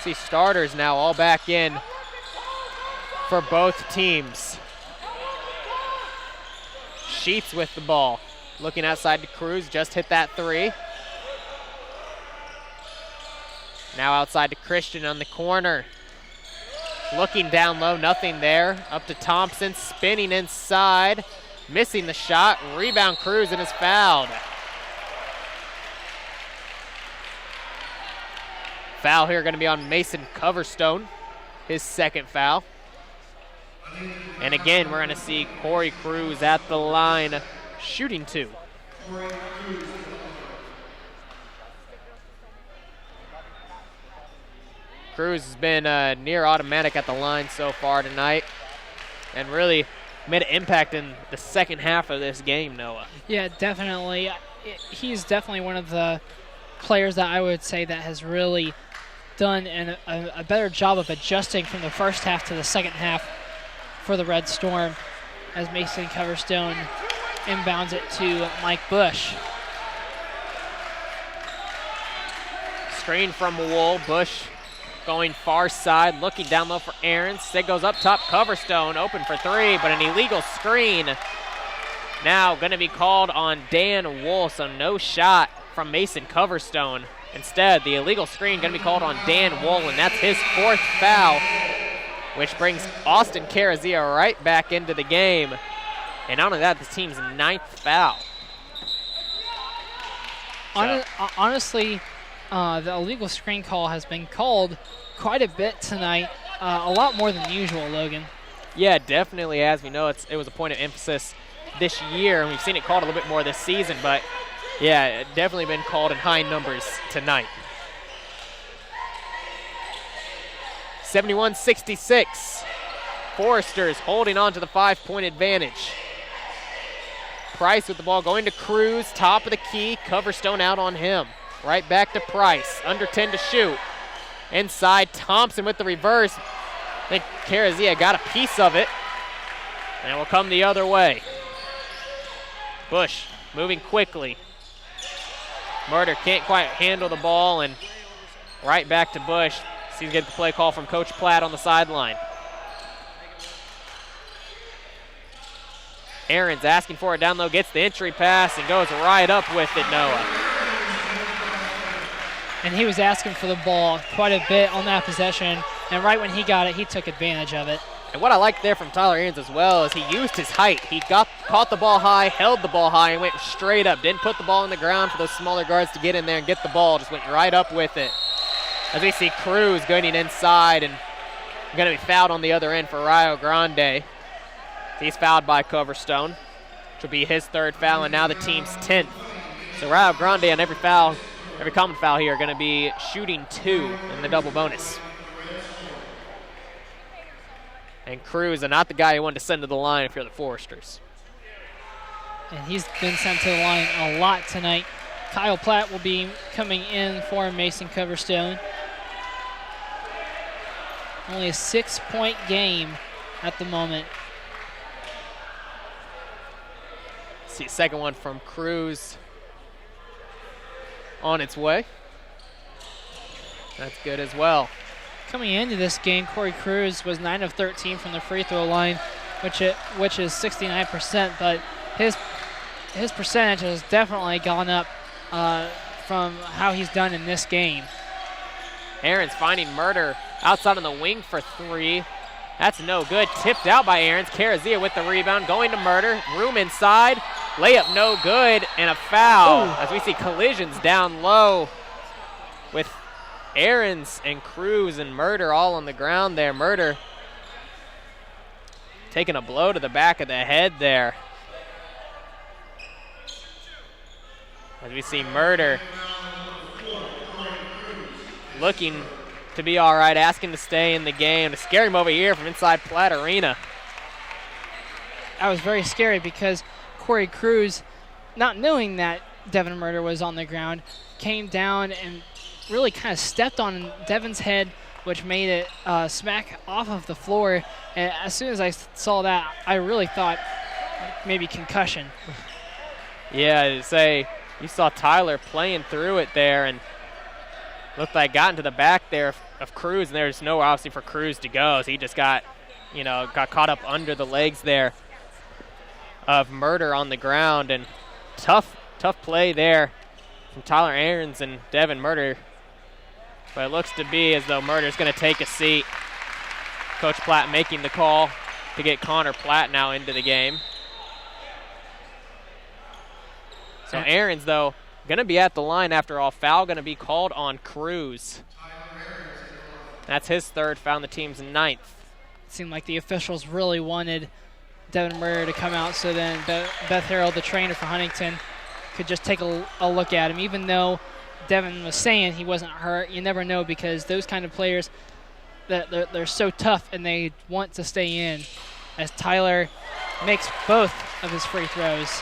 S1: See starters now all back in for both teams. Sheets with the ball. Looking outside to Cruz, just hit that 3. Now outside to Christian on the corner. Looking down low, nothing there. Up to Thompson, spinning inside. Missing the shot, rebound Cruz, and is fouled. Foul here going to be on Mason Coverstone, his second foul. And again, we're going to see Corey Cruz at the line, shooting 2. Cruz has been near automatic at the line so far tonight, and really made an impact in the second half of this game, Noah.
S2: Yeah, definitely. He's definitely one of the players that I would say that has really done a better job of adjusting from the first half to the second half for the Red Storm, as Mason Coverstone inbounds it to Mike Bush.
S1: Screen from Wool. Bush going far side, looking down low for Aaron. Sig goes up top, Coverstone open for 3, but an illegal screen. Now going to be called on Dan Wool, so no shot from Mason Coverstone. Instead, the illegal screen going to be called on Dan Wool, and that's his 4th foul, which brings Austin Carazia right back into the game. And not only that, the team's 9th foul.
S2: Honestly, the illegal screen call has been called quite a bit tonight, a lot more than usual, Logan.
S1: Yeah, definitely. As we know, it was a point of emphasis this year, and we've seen it called a little bit more this season, but yeah, it definitely been called in high numbers tonight. 71-66. Foresters holding on to the 5-point advantage. Price with the ball going to Cruz, top of the key, Coverstone out on him. Right back to Price, under 10 to shoot. Inside, Thompson with the reverse. I think Carazia got a piece of it, and it will come the other way. Bush moving quickly. Murder can't quite handle the ball, and right back to Bush. He's getting the play call from Coach Platt on the sideline. Aaron's asking for it down low, gets the entry pass, and goes right up with it, Noah.
S2: And he was asking for the ball quite a bit on that possession, and right when he got it, he took advantage of it.
S1: And what I like there from Tyler Aaron's as well is he used his height. He caught the ball high, held the ball high, and went straight up. Didn't put the ball on the ground for those smaller guards to get in there and get the ball. Just went right up with it. As we see Cruz going inside and going to be fouled on the other end for Rio Grande. He's fouled by Coverstone, which will be his 3rd foul, and now the team's 10th. So Rio Grande on every common foul here, are going to be shooting 2 in the double bonus. And Cruz, and not the guy you wanted to send to the line if you're the Foresters.
S2: And he's been sent to the line a lot tonight. Kyle Platt will be coming in for Mason Coverstone. Only a 6-point game at the moment.
S1: See, second one from Cruz on its way. That's good as well.
S2: Coming into this game, Corey Cruz was 9 of 13 from the free throw line, which is 69%, but his percentage has definitely gone up from how he's done in this game.
S1: Aaron's finding Murder outside on the wing for 3. That's no good. Tipped out by Aaron's. Carazia with the rebound, going to Murder. Room inside. Layup no good, and a foul. Ooh. As we see collisions down low with Aaron's and Cruz and Murder all on the ground there. Murder taking a blow to the back of the head there. As we see Murder looking to be all right, asking to stay in the game. A scary move over here from inside Platt Arena.
S2: That was very scary because Corey Cruz, not knowing that Devin Murder was on the ground, came down and really kind of stepped on Devin's head, which made it smack off of the floor. And as soon as I saw that, I really thought maybe concussion.
S1: Yeah, to say you saw Tyler playing through it there and looked like got into the back there of Cruz, and there's nowhere obviously for Cruz to go. So he just got caught up under the legs there of Murder on the ground, and tough play there from Tyler Aarons and Devin Murder. But it looks to be as though Murder's going to take a seat. Coach Platt making the call to get Connor Platt now into the game. So Aarons, though, going to be at the line after all. Foul going to be called on Cruz. That's his 3rd foul, and the team's 9th.
S2: It seemed like the officials really wanted Devin Murder to come out so then Beth Harrell, the trainer for Huntington, could just take a look at him. Even though Devin was saying he wasn't hurt, you never know because those kind of players, they're so tough and they want to stay in. As Tyler makes both of his free throws.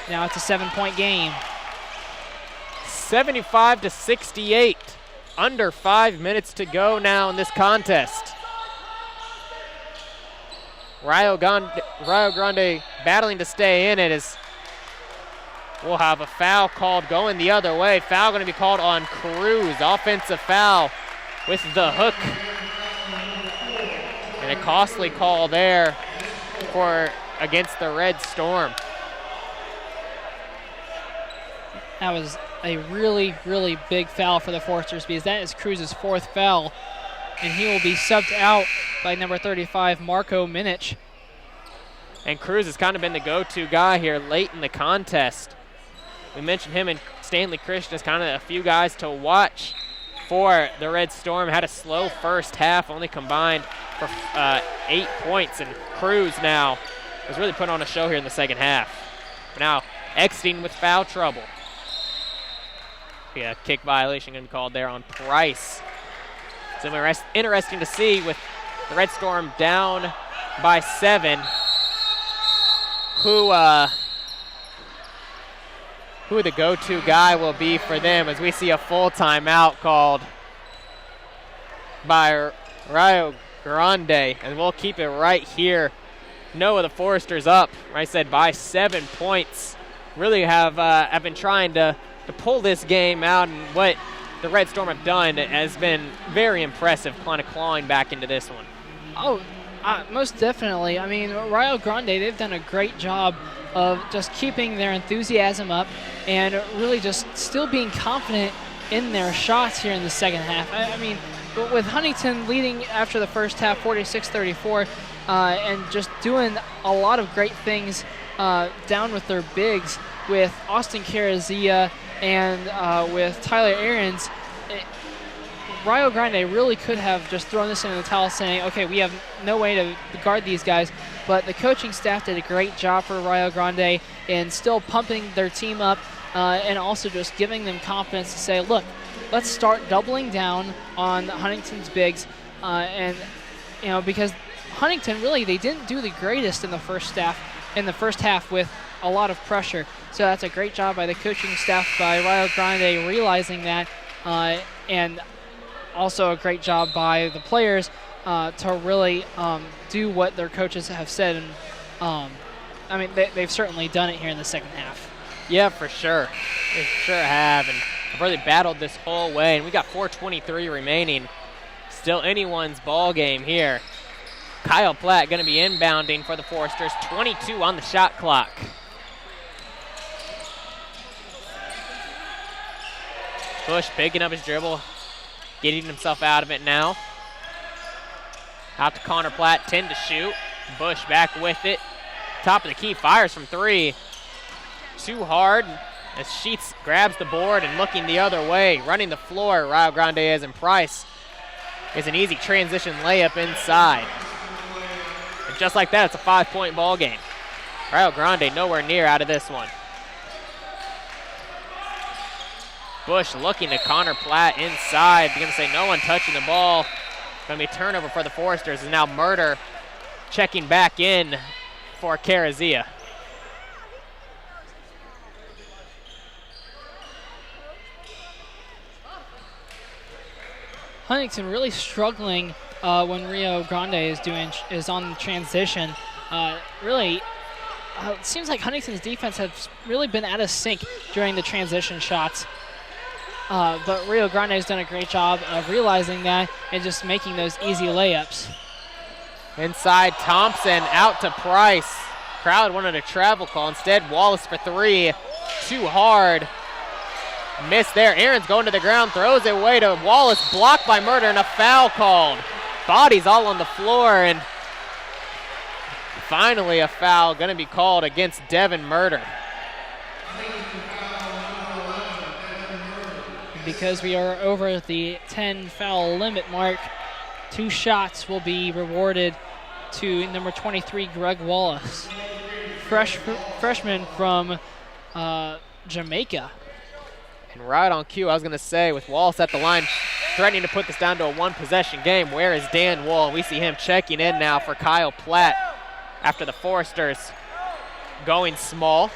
S2: Now it's a 7-point game.
S1: 75-68. Under 5 minutes to go now in this contest. Rio Grande battling to stay in it as we'll have a foul called going the other way. Foul going to be called on Cruz. Offensive foul with the hook. And a costly call there against the Red Storm.
S2: That was a really, really big foul for the Foresters because that is Cruz's 4th foul. And he will be subbed out by number 35, Marco Minich.
S1: And Cruz has kind of been the go-to guy here late in the contest. We mentioned him and Stanley Christian as kind of a few guys to watch for the Red Storm. Had a slow first half, only combined for 8 points. And Cruz now has really put on a show here in the second half. Now exiting with foul trouble. Yeah, kick violation going to be called there on Price. So interesting to see with the Red Storm down by 7. Who the go-to guy will be for them as we see a full timeout called by Rio Grande. And we'll keep it right here. Noah, the Foresters up, like I said, by 7 points. Really have been trying to pull this game out, and what the Red Storm have done has been very impressive, kind of clawing back into this one.
S2: Oh, Most definitely. I mean, Rio Grande, they've done a great job of just keeping their enthusiasm up and really just still being confident in their shots here in the second half. I mean, with Huntington leading after the first half 46-34 and just doing a lot of great things down with their bigs with Austin Carazia and with Tyler Ahrens, Rio Grande really could have just thrown this into the towel saying, okay, we have no way to guard these guys, but the coaching staff did a great job for Rio Grande in still pumping their team up and also just giving them confidence to say, look, let's start doubling down on Huntington's bigs and, you know, because Huntington really, they didn't do the greatest in the first half with a lot of pressure. So that's a great job by the coaching staff by Rio Grande realizing that and also a great job by the players to really do what their coaches have said. And I mean, they've certainly done it here in the second half.
S1: Yeah, for sure. They sure have. And have really battled this whole way. And we got 4:23 remaining. Still anyone's ball game here. Kyle Platt going to be inbounding for the Foresters. 22 on the shot clock. Bush picking up his dribble, getting himself out of it now. Out to Connor Platt, 10 to shoot. Bush back with it. Top of the key, fires from three. Too hard as Sheets grabs the board and looking the other way. Running the floor, Rio Grande is, and Price is an easy transition layup inside. And just like that, it's a 5-point ball game. Rio Grande nowhere near out of this one. Bush looking to Connor Platt inside. They're going to say no one touching the ball. Going to be turnover for the Foresters. And now Murder checking back in for Carazia.
S2: Huntington really struggling when Rio Grande is on the transition. Really, it seems like Huntington's defense has really been out of sync during the transition shots. But Rio Grande has done a great job of realizing that and just making those easy layups.
S1: Inside, Thompson out to Price. Crowd wanted a travel call. Instead, Wallace for three. Too hard. Missed there. Aaron's going to the ground, throws it away to Wallace. Blocked by Murder and a foul called. Bodies all on the floor, and finally a foul going to be called against Devin Murder.
S2: Because we are over the 10 foul limit mark, 2 shots will be rewarded to number 23, Greg Wallace, freshman from Jamaica.
S1: And right on cue, I was going to say, with Wallace at the line, threatening to put this down to a one-possession game. Where is Dan Wall? We see him checking in now for Kyle Platt after the Foresters going small.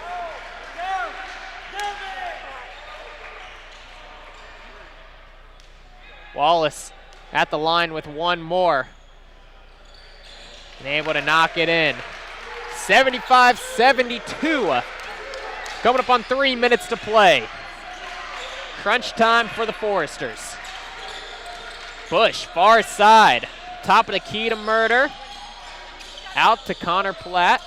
S1: Wallace at the line with one more. And able to knock it in. 75-72. Coming up on 3 minutes to play. Crunch time for the Foresters. Bush, far side. Top of the key to Murder. Out to Connor Platt.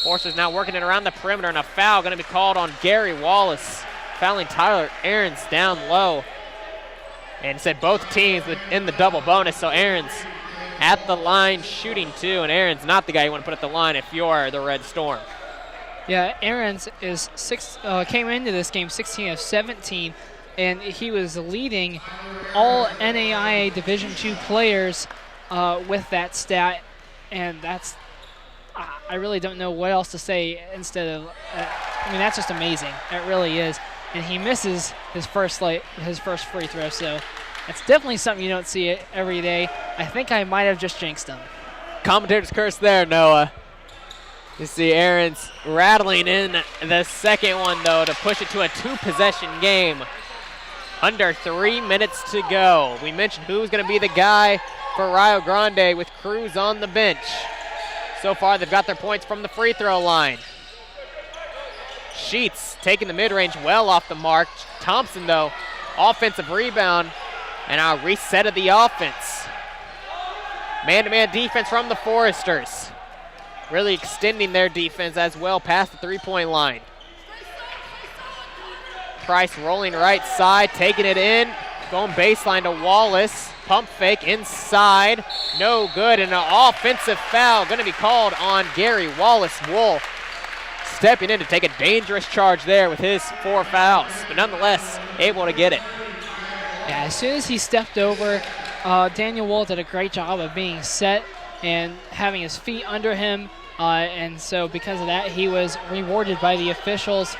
S1: Foresters now working it around the perimeter, and a foul going to be called on Gary Wallace. Fouling Tyler Ahrens down low. And said both teams in the double bonus, so Ahrens at the line shooting two, and Ahrens not the guy you want to put at the line if you're the Red Storm.
S2: Yeah, Ahrens is came into this game 16 of 17, and he was leading all NAIA Division II players with that stat, and that's I really don't know what else to say instead of I mean, that's just amazing. It really is. And he misses his first free throw, so it's definitely something you don't see every day. I think I might have just jinxed him.
S1: Commentator's curse there, Noah. You see Ahrens rattling in the second one, though, to push it to a 2-possession game. Under 3 minutes to go. We mentioned who's going to be the guy for Rio Grande with Cruz on the bench. So far, they've got their points from the free throw line. Sheets taking the mid-range well off the mark. Thompson, though, offensive rebound, and a reset of the offense. Man-to-man defense from the Foresters. Really extending their defense as well past the three-point line. Price rolling right side, taking it in, going baseline to Wallace. Pump fake inside, no good, and an offensive foul going to be called on Gary Wallace. Wool stepping in to take a dangerous charge there with his 4 fouls, but nonetheless able to get it.
S2: Yeah, as soon as he stepped over, Daniel Wool did a great job of being set and having his feet under him, and so because of that, he was rewarded by the officials.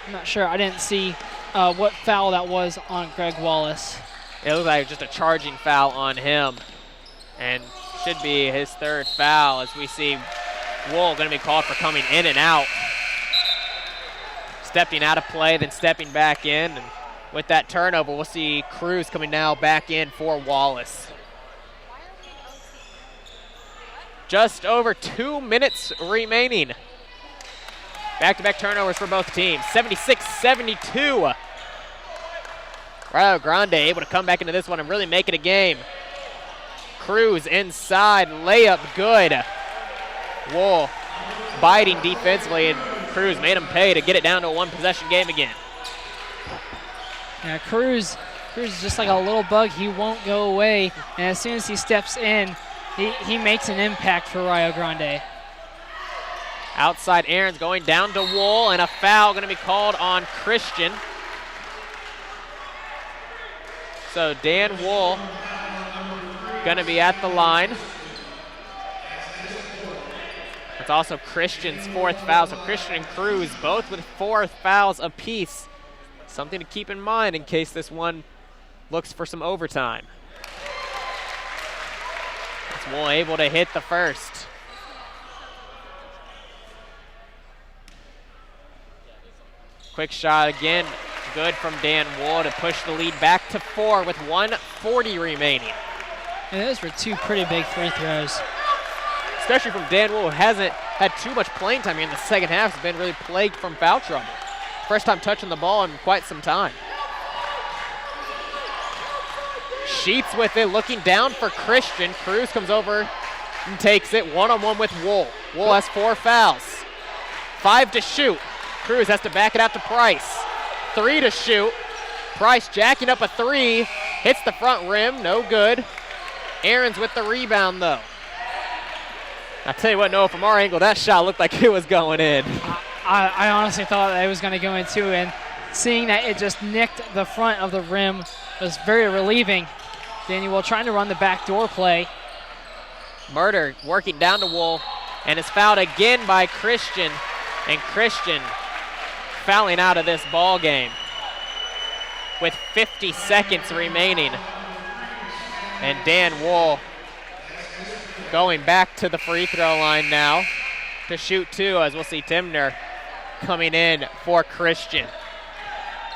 S2: I'm not sure, I didn't see what foul that was on Greg Wallace.
S1: It looks like just a charging foul on him, and should be his 3rd foul as we see Wool going to be called for coming in and out. Stepping out of play, then stepping back in, and with that turnover, we'll see Cruz coming now back in for Wallace. Just over 2 minutes remaining. Back-to-back turnovers for both teams, 76-72. Rio Grande able to come back into this one and really make it a game. Cruz inside, layup good. Wool biting defensively, and Cruz made him pay to get it down to a 1-possession game again.
S2: Yeah, Cruz is just like a little bug. He won't go away, and as soon as he steps in, he makes an impact for Rio Grande.
S1: Outside Aaron's going down to Wool, and a foul going to be called on Christian. So Dan Wool going to be at the line. It's also Christian's 4th foul. So Christian and Cruz both with 4 fouls apiece. Something to keep in mind in case this one looks for some overtime. It's Wool able to hit the first. Quick shot again. Good from Dan Wool to push the lead back to 4 with 1:40 remaining.
S2: And those were 2 pretty big free throws.
S1: Especially from Dan Wool, who hasn't had too much playing time here in the second half. Has been really plagued from foul trouble. First time touching the ball in quite some time. Sheets with it, looking down for Christian. Cruz comes over and takes it one-on-one with Wool. Wool has 4 fouls. 5 to shoot. Cruz has to back it out to Price. 3 to shoot. Price jacking up a 3. Hits the front rim, no good. Aaron's with the rebound though. I'll tell you what, Noah, from our angle, that shot looked like it was going in.
S2: I honestly thought that it was going to go in too, and seeing that it just nicked the front of the rim was very relieving. Daniel Wool trying to run the backdoor play.
S1: Murder working down to Wool, and is fouled again by Christian, and Christian fouling out of this ball game with 50 seconds remaining. And Dan Wool going back to the free throw line now to shoot 2, as we'll see Timner coming in for Christian.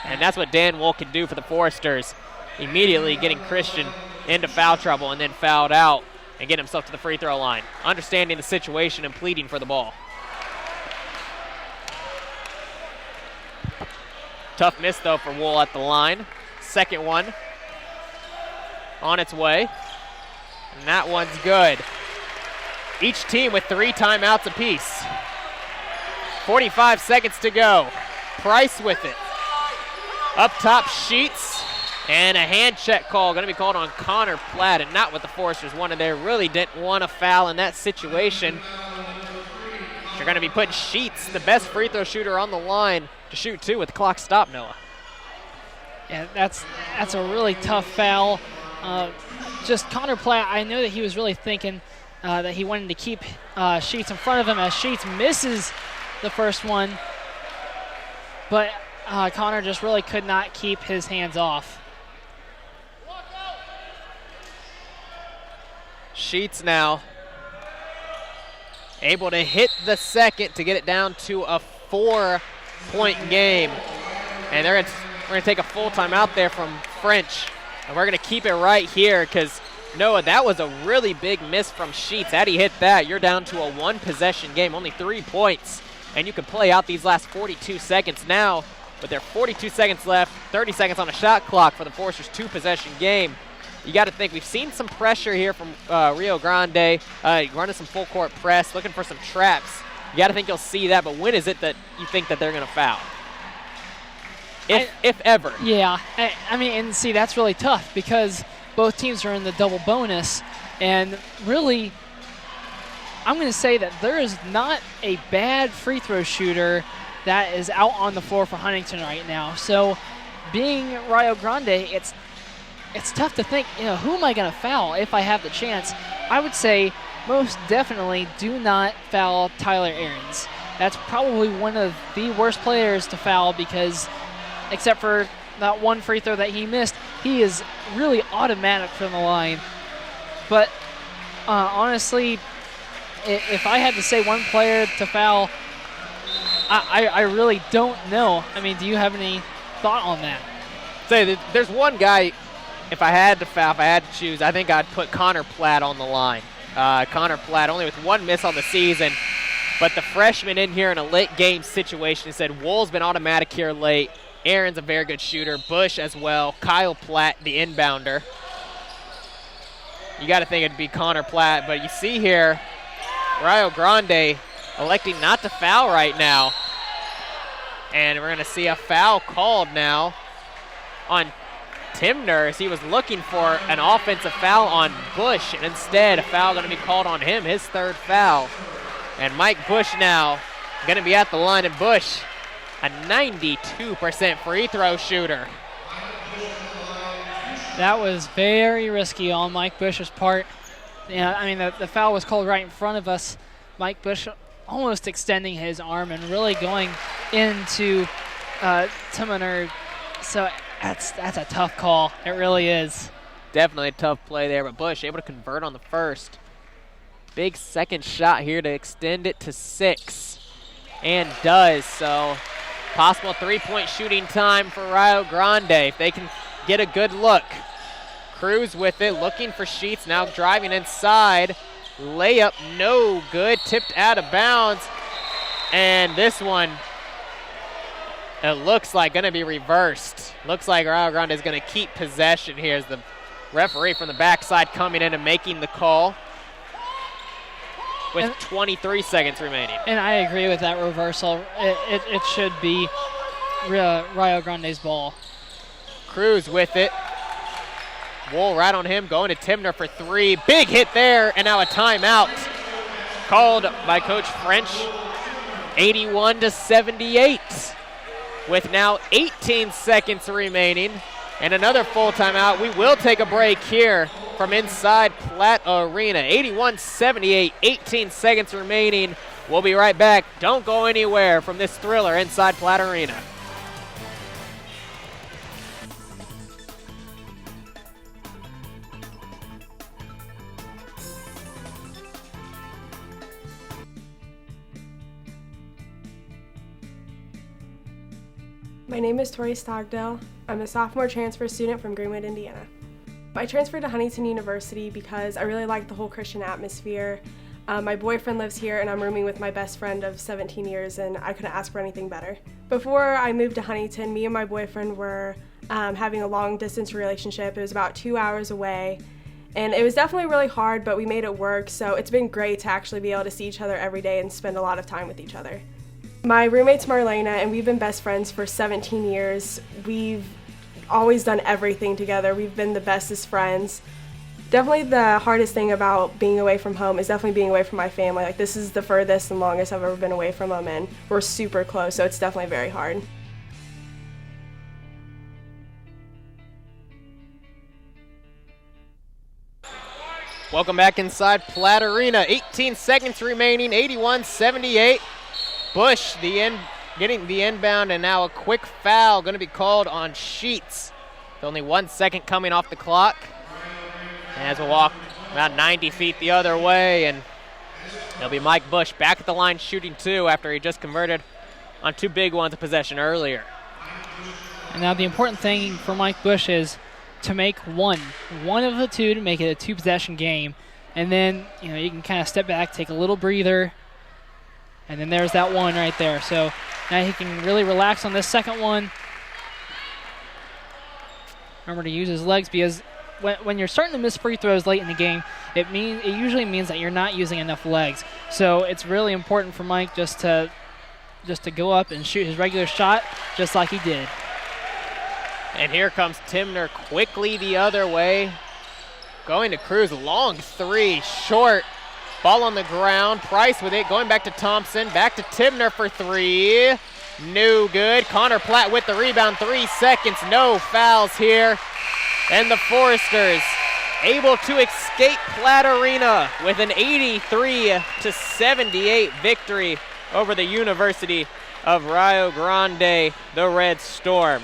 S1: And that's what Dan Wool can do for the Foresters. Immediately getting Christian into foul trouble and then fouled out and get himself to the free throw line. Understanding the situation and pleading for the ball. Tough miss though for Wool at the line. Second one on its way. And that one's good. Each team with 3 timeouts apiece. 45 seconds to go. Price with it. Up top, Sheets. And a hand check call going to be called on Connor Platt, and not what the Foresters wanted there. Really didn't want a foul in that situation. You're going to be putting Sheets, the best free throw shooter on the line, to shoot 2 with the clock stopped, Noah.
S2: Yeah, that's a really tough foul. Just Connor Platt, I know that he was really thinking that he wanted to keep Sheets in front of him as Sheets misses the first one. But Connor just really could not keep his hands off.
S1: Sheets now able to hit the second to get it down to a 4-point game. And we're going to take a full timeout there from French. And we're going to keep it right here because, Noah, that was a really big miss from Sheets. Had he hit that, you're down to a 1-possession game, only 3 points. And you can play out these last 42 seconds now. With their 42 seconds left, 30 seconds on a shot clock for the Foresters' 2-possession game. you got to think we've seen some pressure here from Rio Grande, running some full court press, looking for some traps. You got to think you'll see that, but when is it that you think that they're going to foul? If ever.
S2: Yeah, I mean, and see, that's really tough because both teams are in the double bonus, and really, I'm going to say that there is not a bad free throw shooter that is out on the floor for Huntington right now. So, being Rio Grande, it's tough to think, who am I going to foul if I have the chance? I would say most definitely do not foul Tyler Ahrens. That's probably one of the worst players to foul because except for that one free throw that he missed, he is really automatic from the line. But honestly, if I had to say one player to foul, I really don't know. I mean, do you have any thought on that?
S1: Say there's one guy, if I had to foul, if I had to choose, I think I'd put Connor Platt on the line. Connor Platt only with one miss on the season, but the freshman in here in a late game situation said Wool's been automatic here late. Aaron's a very good shooter. Bush as well. Kyle Platt, the inbounder. You got to think it'd be Connor Platt, but you see here, Rio Grande electing not to foul right now. And we're going to see a foul called now on Timner as he was looking for an offensive foul on Bush, and instead a foul going to be called on him, his third foul. And Mike Bush now going to be at the line, and Bush, a 92% free throw shooter.
S2: That was very risky on Mike Bush's part. Yeah, I mean, the foul was called right in front of us. Mike Bush almost extending his arm and really going into Timner. So that's a tough call. It really is.
S1: Definitely a tough play there, but Bush able to convert on the first. Big second shot here to extend it to 6. And does, so possible three-point shooting time for Rio Grande if they can get a good look. Cruz with it, looking for Sheets, now driving inside. Layup, no good, tipped out of bounds. And this one, it looks like going to be reversed. Looks like Rio Grande is going to keep possession here as the referee from the backside coming in and making the call with 23 seconds remaining.
S2: And I agree with that reversal. It should be Rio Grande's ball.
S1: Cruz with it. Wool right on him, going to Timner for 3. Big hit there, and now a timeout called by Coach French. 81-78 with now 18 seconds remaining and another full timeout. We will take a break here from inside Platt Arena. 81-78, 18 seconds remaining. We'll be right back. Don't go anywhere from this thriller inside Platt Arena.
S18: My name is Tori Stogdale. I'm a sophomore transfer student from Greenwood, Indiana. I transferred to Huntington University because I really like the whole Christian atmosphere. My boyfriend lives here and I'm rooming with my best friend of 17 years and I couldn't ask for anything better. Before I moved to Huntington, me and my boyfriend were having a long distance relationship. It was about 2 hours away and it was definitely really hard, but we made it work. So it's been great to actually be able to see each other every day and spend a lot of time with each other. My roommate's Marlena, and we've been best friends for 17 years. We've always done everything together. We've been the bestest friends. Definitely the hardest thing about being away from home is definitely being away from my family. Like, this is the furthest and longest I've ever been away from them, and we're super close, so it's definitely very hard.
S1: Welcome back inside Platt Arena. 18 seconds remaining, 81-78. Bush getting the inbound, and now a quick foul going to be called on Sheets. With only 1 second coming off the clock. As we walk about 90 feet the other way, and it'll be Mike Bush back at the line shooting 2 after he just converted on 2 big ones of possession earlier.
S2: And now the important thing for Mike Bush is to make one of the 2 to make it a 2-possession game. And then, you can kind of step back, take a little breather, and then there's that one right there. So now he can really relax on this second one. Remember to use his legs because when you're starting to miss free throws late in the game, it usually means that you're not using enough legs. So it's really important for Mike just to go up and shoot his regular shot just like he did.
S1: And here comes Timner quickly the other way. Going to Cruz, long three, short. Ball on the ground, Price with it, going back to Thompson, back to Timner for three. No good. Connor Platt with the rebound, 3 seconds, no fouls here. And the Foresters able to escape Platt Arena with an 83-78 victory over the University of Rio Grande, the Red Storm.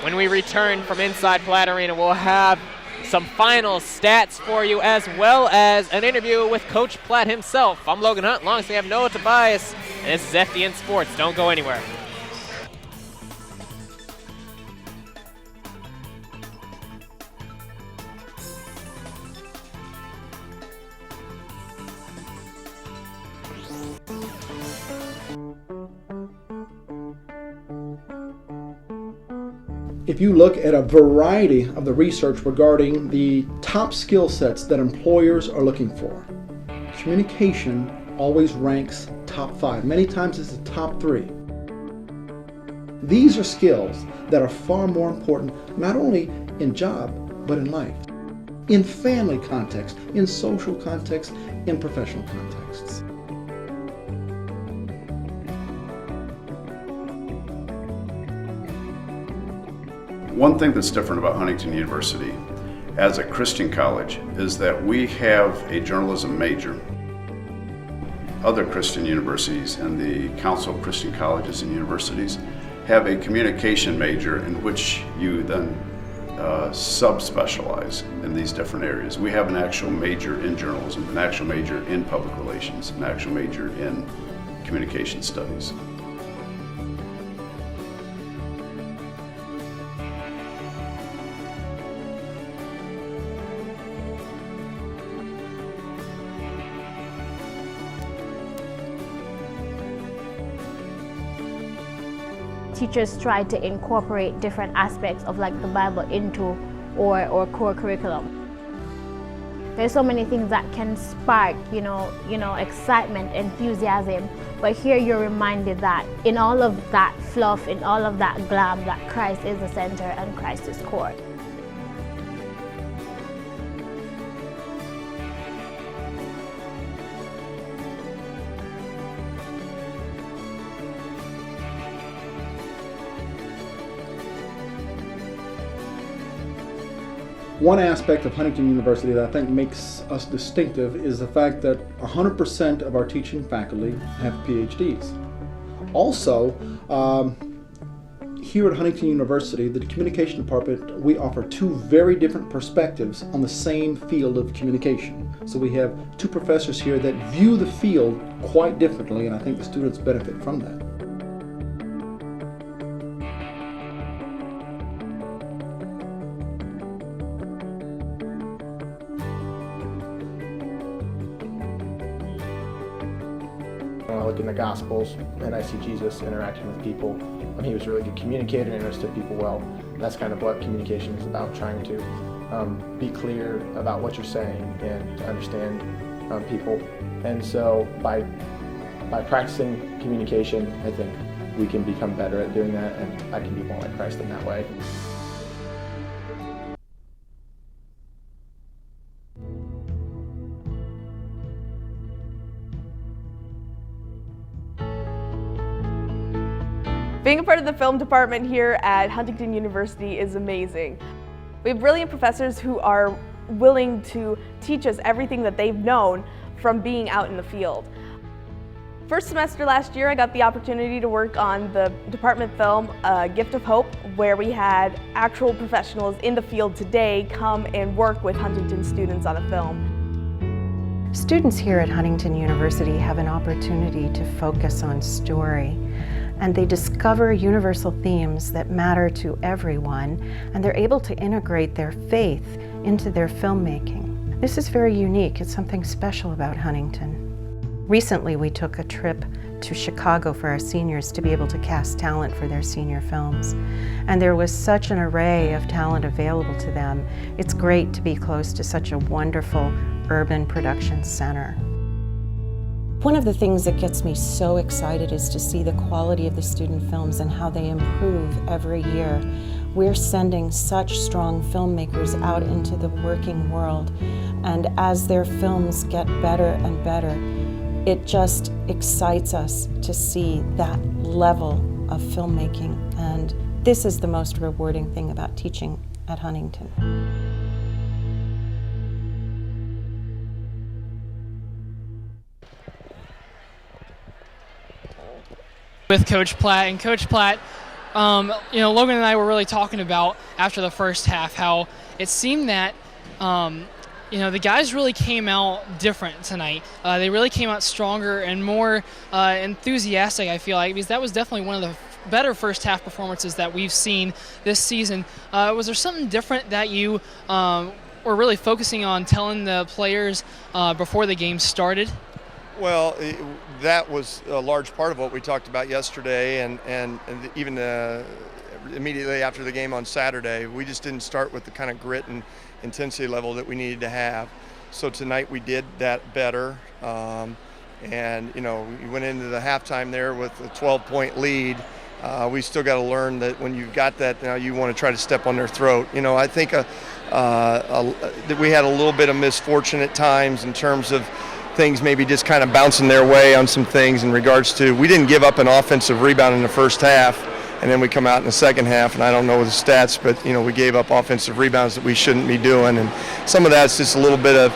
S1: When we return from inside Platt Arena, we'll have some final stats for you, as well as an interview with Coach Platt himself. I'm Logan Hunt, alongside we have Noah Tobias, and this is FDN Sports. Don't go anywhere.
S19: If you look at a variety of the research regarding the top skill sets that employers are looking for, communication always ranks top 5. Many times it's the top 3. These are skills that are far more important, not only in job, but in life. In family context, in social context, in professional contexts.
S20: One thing that's different about Huntington University as a Christian college is that we have a journalism major. Other Christian universities and the Council of Christian Colleges and Universities have a communication major in which you then subspecialize in these different areas. We have an actual major in journalism, an actual major in public relations, an actual major in communication studies.
S21: Teachers try to incorporate different aspects of like the Bible into or core curriculum. There's so many things that can spark, excitement, enthusiasm. But here you're reminded that in all of that fluff, in all of that glam, that Christ is the center and Christ is core.
S19: One aspect of Huntington University that I think makes us distinctive is the fact that 100% of our teaching faculty have PhDs. Also, here at Huntington University, the communication department, we offer 2 very different perspectives on the same field of communication. So we have 2 professors here that view the field quite differently, and I think the students benefit from that.
S22: When I look in the Gospels and I see Jesus interacting with people, he was a really good communicator and understood people well. That's kind of what communication is about, trying to be clear about what you're saying and to understand people. And so by practicing communication, I think we can become better at doing that, and I can be more like Christ in that way.
S23: Being a part of the film department here at Huntington University is amazing. We have brilliant professors who are willing to teach us everything that they've known from being out in the field. First semester last year, I got the opportunity to work on the department film, Gift of Hope, where we had actual professionals in the field today come and work with Huntington students on a film.
S8: Students here at Huntington University have an opportunity to focus on story, and they discover universal themes that matter to everyone, and they're able to integrate their faith into their filmmaking. This is very unique. It's something special about Huntington. Recently, we took a trip to Chicago for our seniors to be able to cast talent for their senior films. And there was such an array of talent available to them. It's great to be close to such a wonderful urban production center. One of the things that gets me so excited is to see the quality of the student films and how they improve every year. We're sending such strong filmmakers out into the working world, and as their films get better and better, it just excites us to see that level of filmmaking, and this is the most rewarding thing about teaching at Huntington.
S2: With Coach Platt, and Coach Platt, Logan and I were really talking about after the first half how it seemed that the guys really came out different tonight. They really came out stronger and more enthusiastic, I feel like, because that was definitely one of the better first half performances that we've seen this season. Was there something different that you were really focusing on telling the players before the game started?
S3: Well, that was a large part of what we talked about yesterday and even immediately after the game on Saturday. We just didn't start with the kind of grit and intensity level that we needed to have. So tonight we did that better. We went into the halftime there with a 12-point lead. We still got to learn that when you've got that, now you want to try to step on their throat. I think that we had a little bit of misfortune at times in terms of things maybe just kind of bouncing their way on some things in regards to, we didn't give up an offensive rebound in the first half, and then we come out in the second half, and I don't know the stats, but we gave up offensive rebounds that we shouldn't be doing, and some of that's just a little bit of,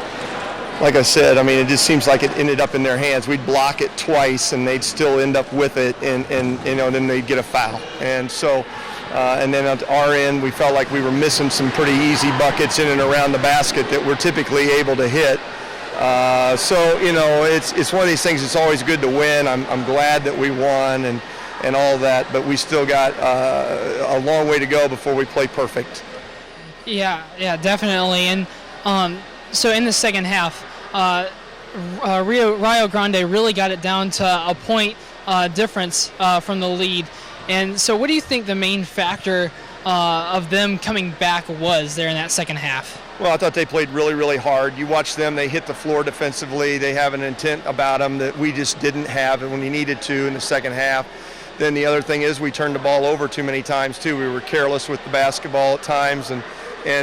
S3: like I said, it just seems like it ended up in their hands. We'd block it twice, and they'd still end up with it, and then they'd get a foul. And so, and then at our end, we felt like we were missing some pretty easy buckets in and around the basket that we're typically able to hit. It's one of these things. It's always good to win. I'm glad that we won and all that, but we still got a long way to go before we play perfect.
S2: Yeah, definitely. And so in the second half, Rio Grande really got it down to a point difference from the lead. And so what do you think the main factor of them coming back was there in that second half?
S3: Well, I thought they played really, really hard. You watch them, they hit the floor defensively. They have an intent about them that we just didn't have when we needed to in the second half. Then the other thing is we turned the ball over too many times, too. We were careless with the basketball at times and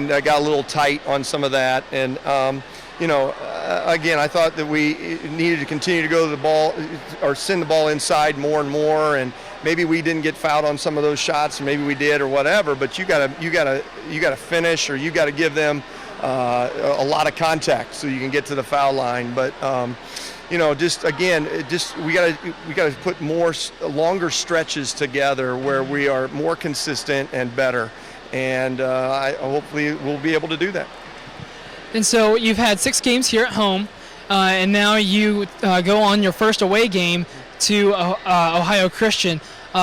S3: got a little tight on some of that. And, again, I thought that we needed to continue to go to the ball or send the ball inside more and more. And maybe we didn't get fouled on some of those shots, maybe we did or whatever, but you gotta finish, or you gotta give them a lot of contact so you can get to the foul line. But we gotta put more longer stretches together where we are more consistent and better, and hopefully we'll be able to do that.
S2: And so you've had 6 games here at home, and now you go on your first away game to Ohio Christian.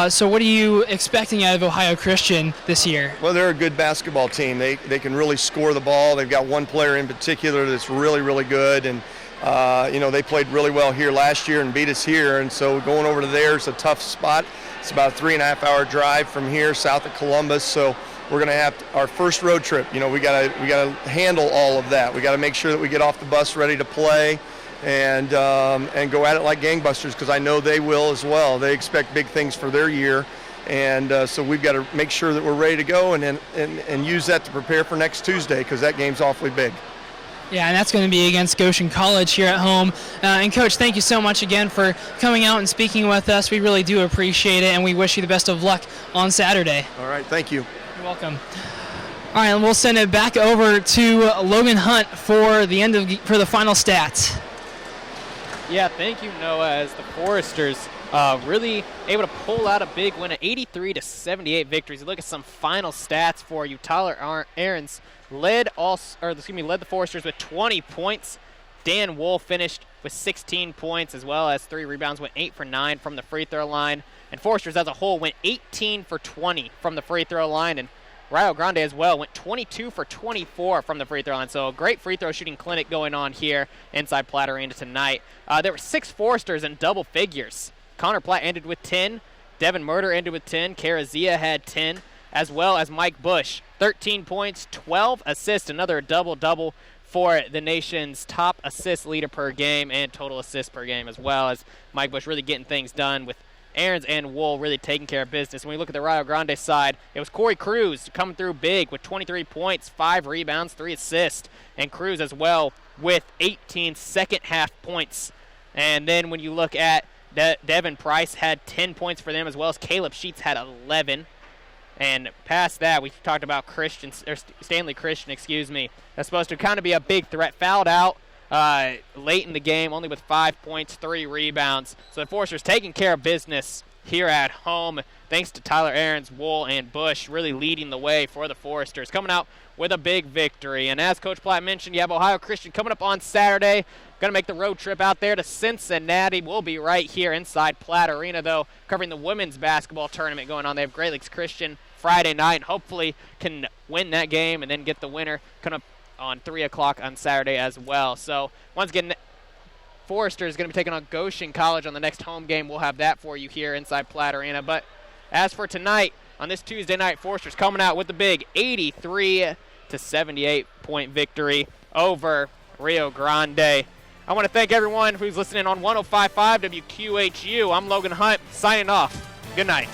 S2: So what are you expecting out of Ohio Christian this year?
S3: Well, they're a good basketball team. They can really score the ball. They've got one player in particular that's really, really good. And, they played really well here last year and beat us here. And so going over to there is a tough spot. It's about a 3.5-hour drive from here, south of Columbus. So we're going to have our first road trip. We got to handle all of that. We got to make sure that we get off the bus ready to play. And go at it like gangbusters, because I know they will as well. They expect big things for their year, and so we've got to make sure that we're ready to go and use that to prepare for next Tuesday, because that game's awfully big.
S2: Yeah, and that's going to be against Goshen College here at home. And Coach, thank you so much again for coming out and speaking with us. We really do appreciate it, and we wish you the best of luck on Saturday.
S3: All right, thank you.
S2: You're welcome. All right, and we'll send it back over to Logan Hunt for the final stats.
S1: Yeah, thank you, Noah, as the Foresters really able to pull out a big win, an 83-78 victories. Look at some final stats for you. Tyler Ahrens led the Foresters with 20 points. Dan Wolf finished with 16 points, as well as 3 rebounds, went 8 for 9 from the free throw line. And Foresters as a whole went 18 for 20 from the free throw line. And Rio Grande as well went 22 for 24 from the free throw line. So a great free throw shooting clinic going on here inside Platt Arena tonight. There were 6 Foresters in double figures Connor Platt ended with 10. Devin Murder ended with 10. Karazia had 10, as well as Mike Bush. 13 points, 12 assists, another double-double for the nation's top assist leader per game and total assists per game, as well as Mike Bush really getting things done with Aarons and Wool really taking care of business. When we look at the Rio Grande side, it was Corey Cruz coming through big with 23 points, 5 rebounds, 3 assists, and Cruz as well with 18 second-half points. And then when you look at Devin Price had 10 points for them, as well as Caleb Sheets had 11. And past that, we talked about Stanley Christian, that's supposed to kind of be a big threat. Fouled out late in the game, only with 5 points, 3 rebounds. So the Foresters taking care of business here at home, thanks to Tyler Aarons, Wool, and Bush really leading the way for the Foresters, coming out with a big victory. And as Coach Platt mentioned, you have Ohio Christian coming up on Saturday. Going to make the road trip out there to Cincinnati. We'll be right here inside Platt Arena, though, covering the women's basketball tournament going on. They have Great Lakes Christian Friday night, and hopefully can win that game and then get the winner coming up on 3 o'clock on Saturday as well. So once again, Forester is going to be taking on Goshen College on the next home game. We'll have that for you here inside Platt Arena. But as for tonight, on this Tuesday night, Forester's coming out with the big 83-78 point victory over Rio Grande. I want to thank everyone who's listening on 105.5 WQHU. I'm Logan Hunt, signing off. Good night.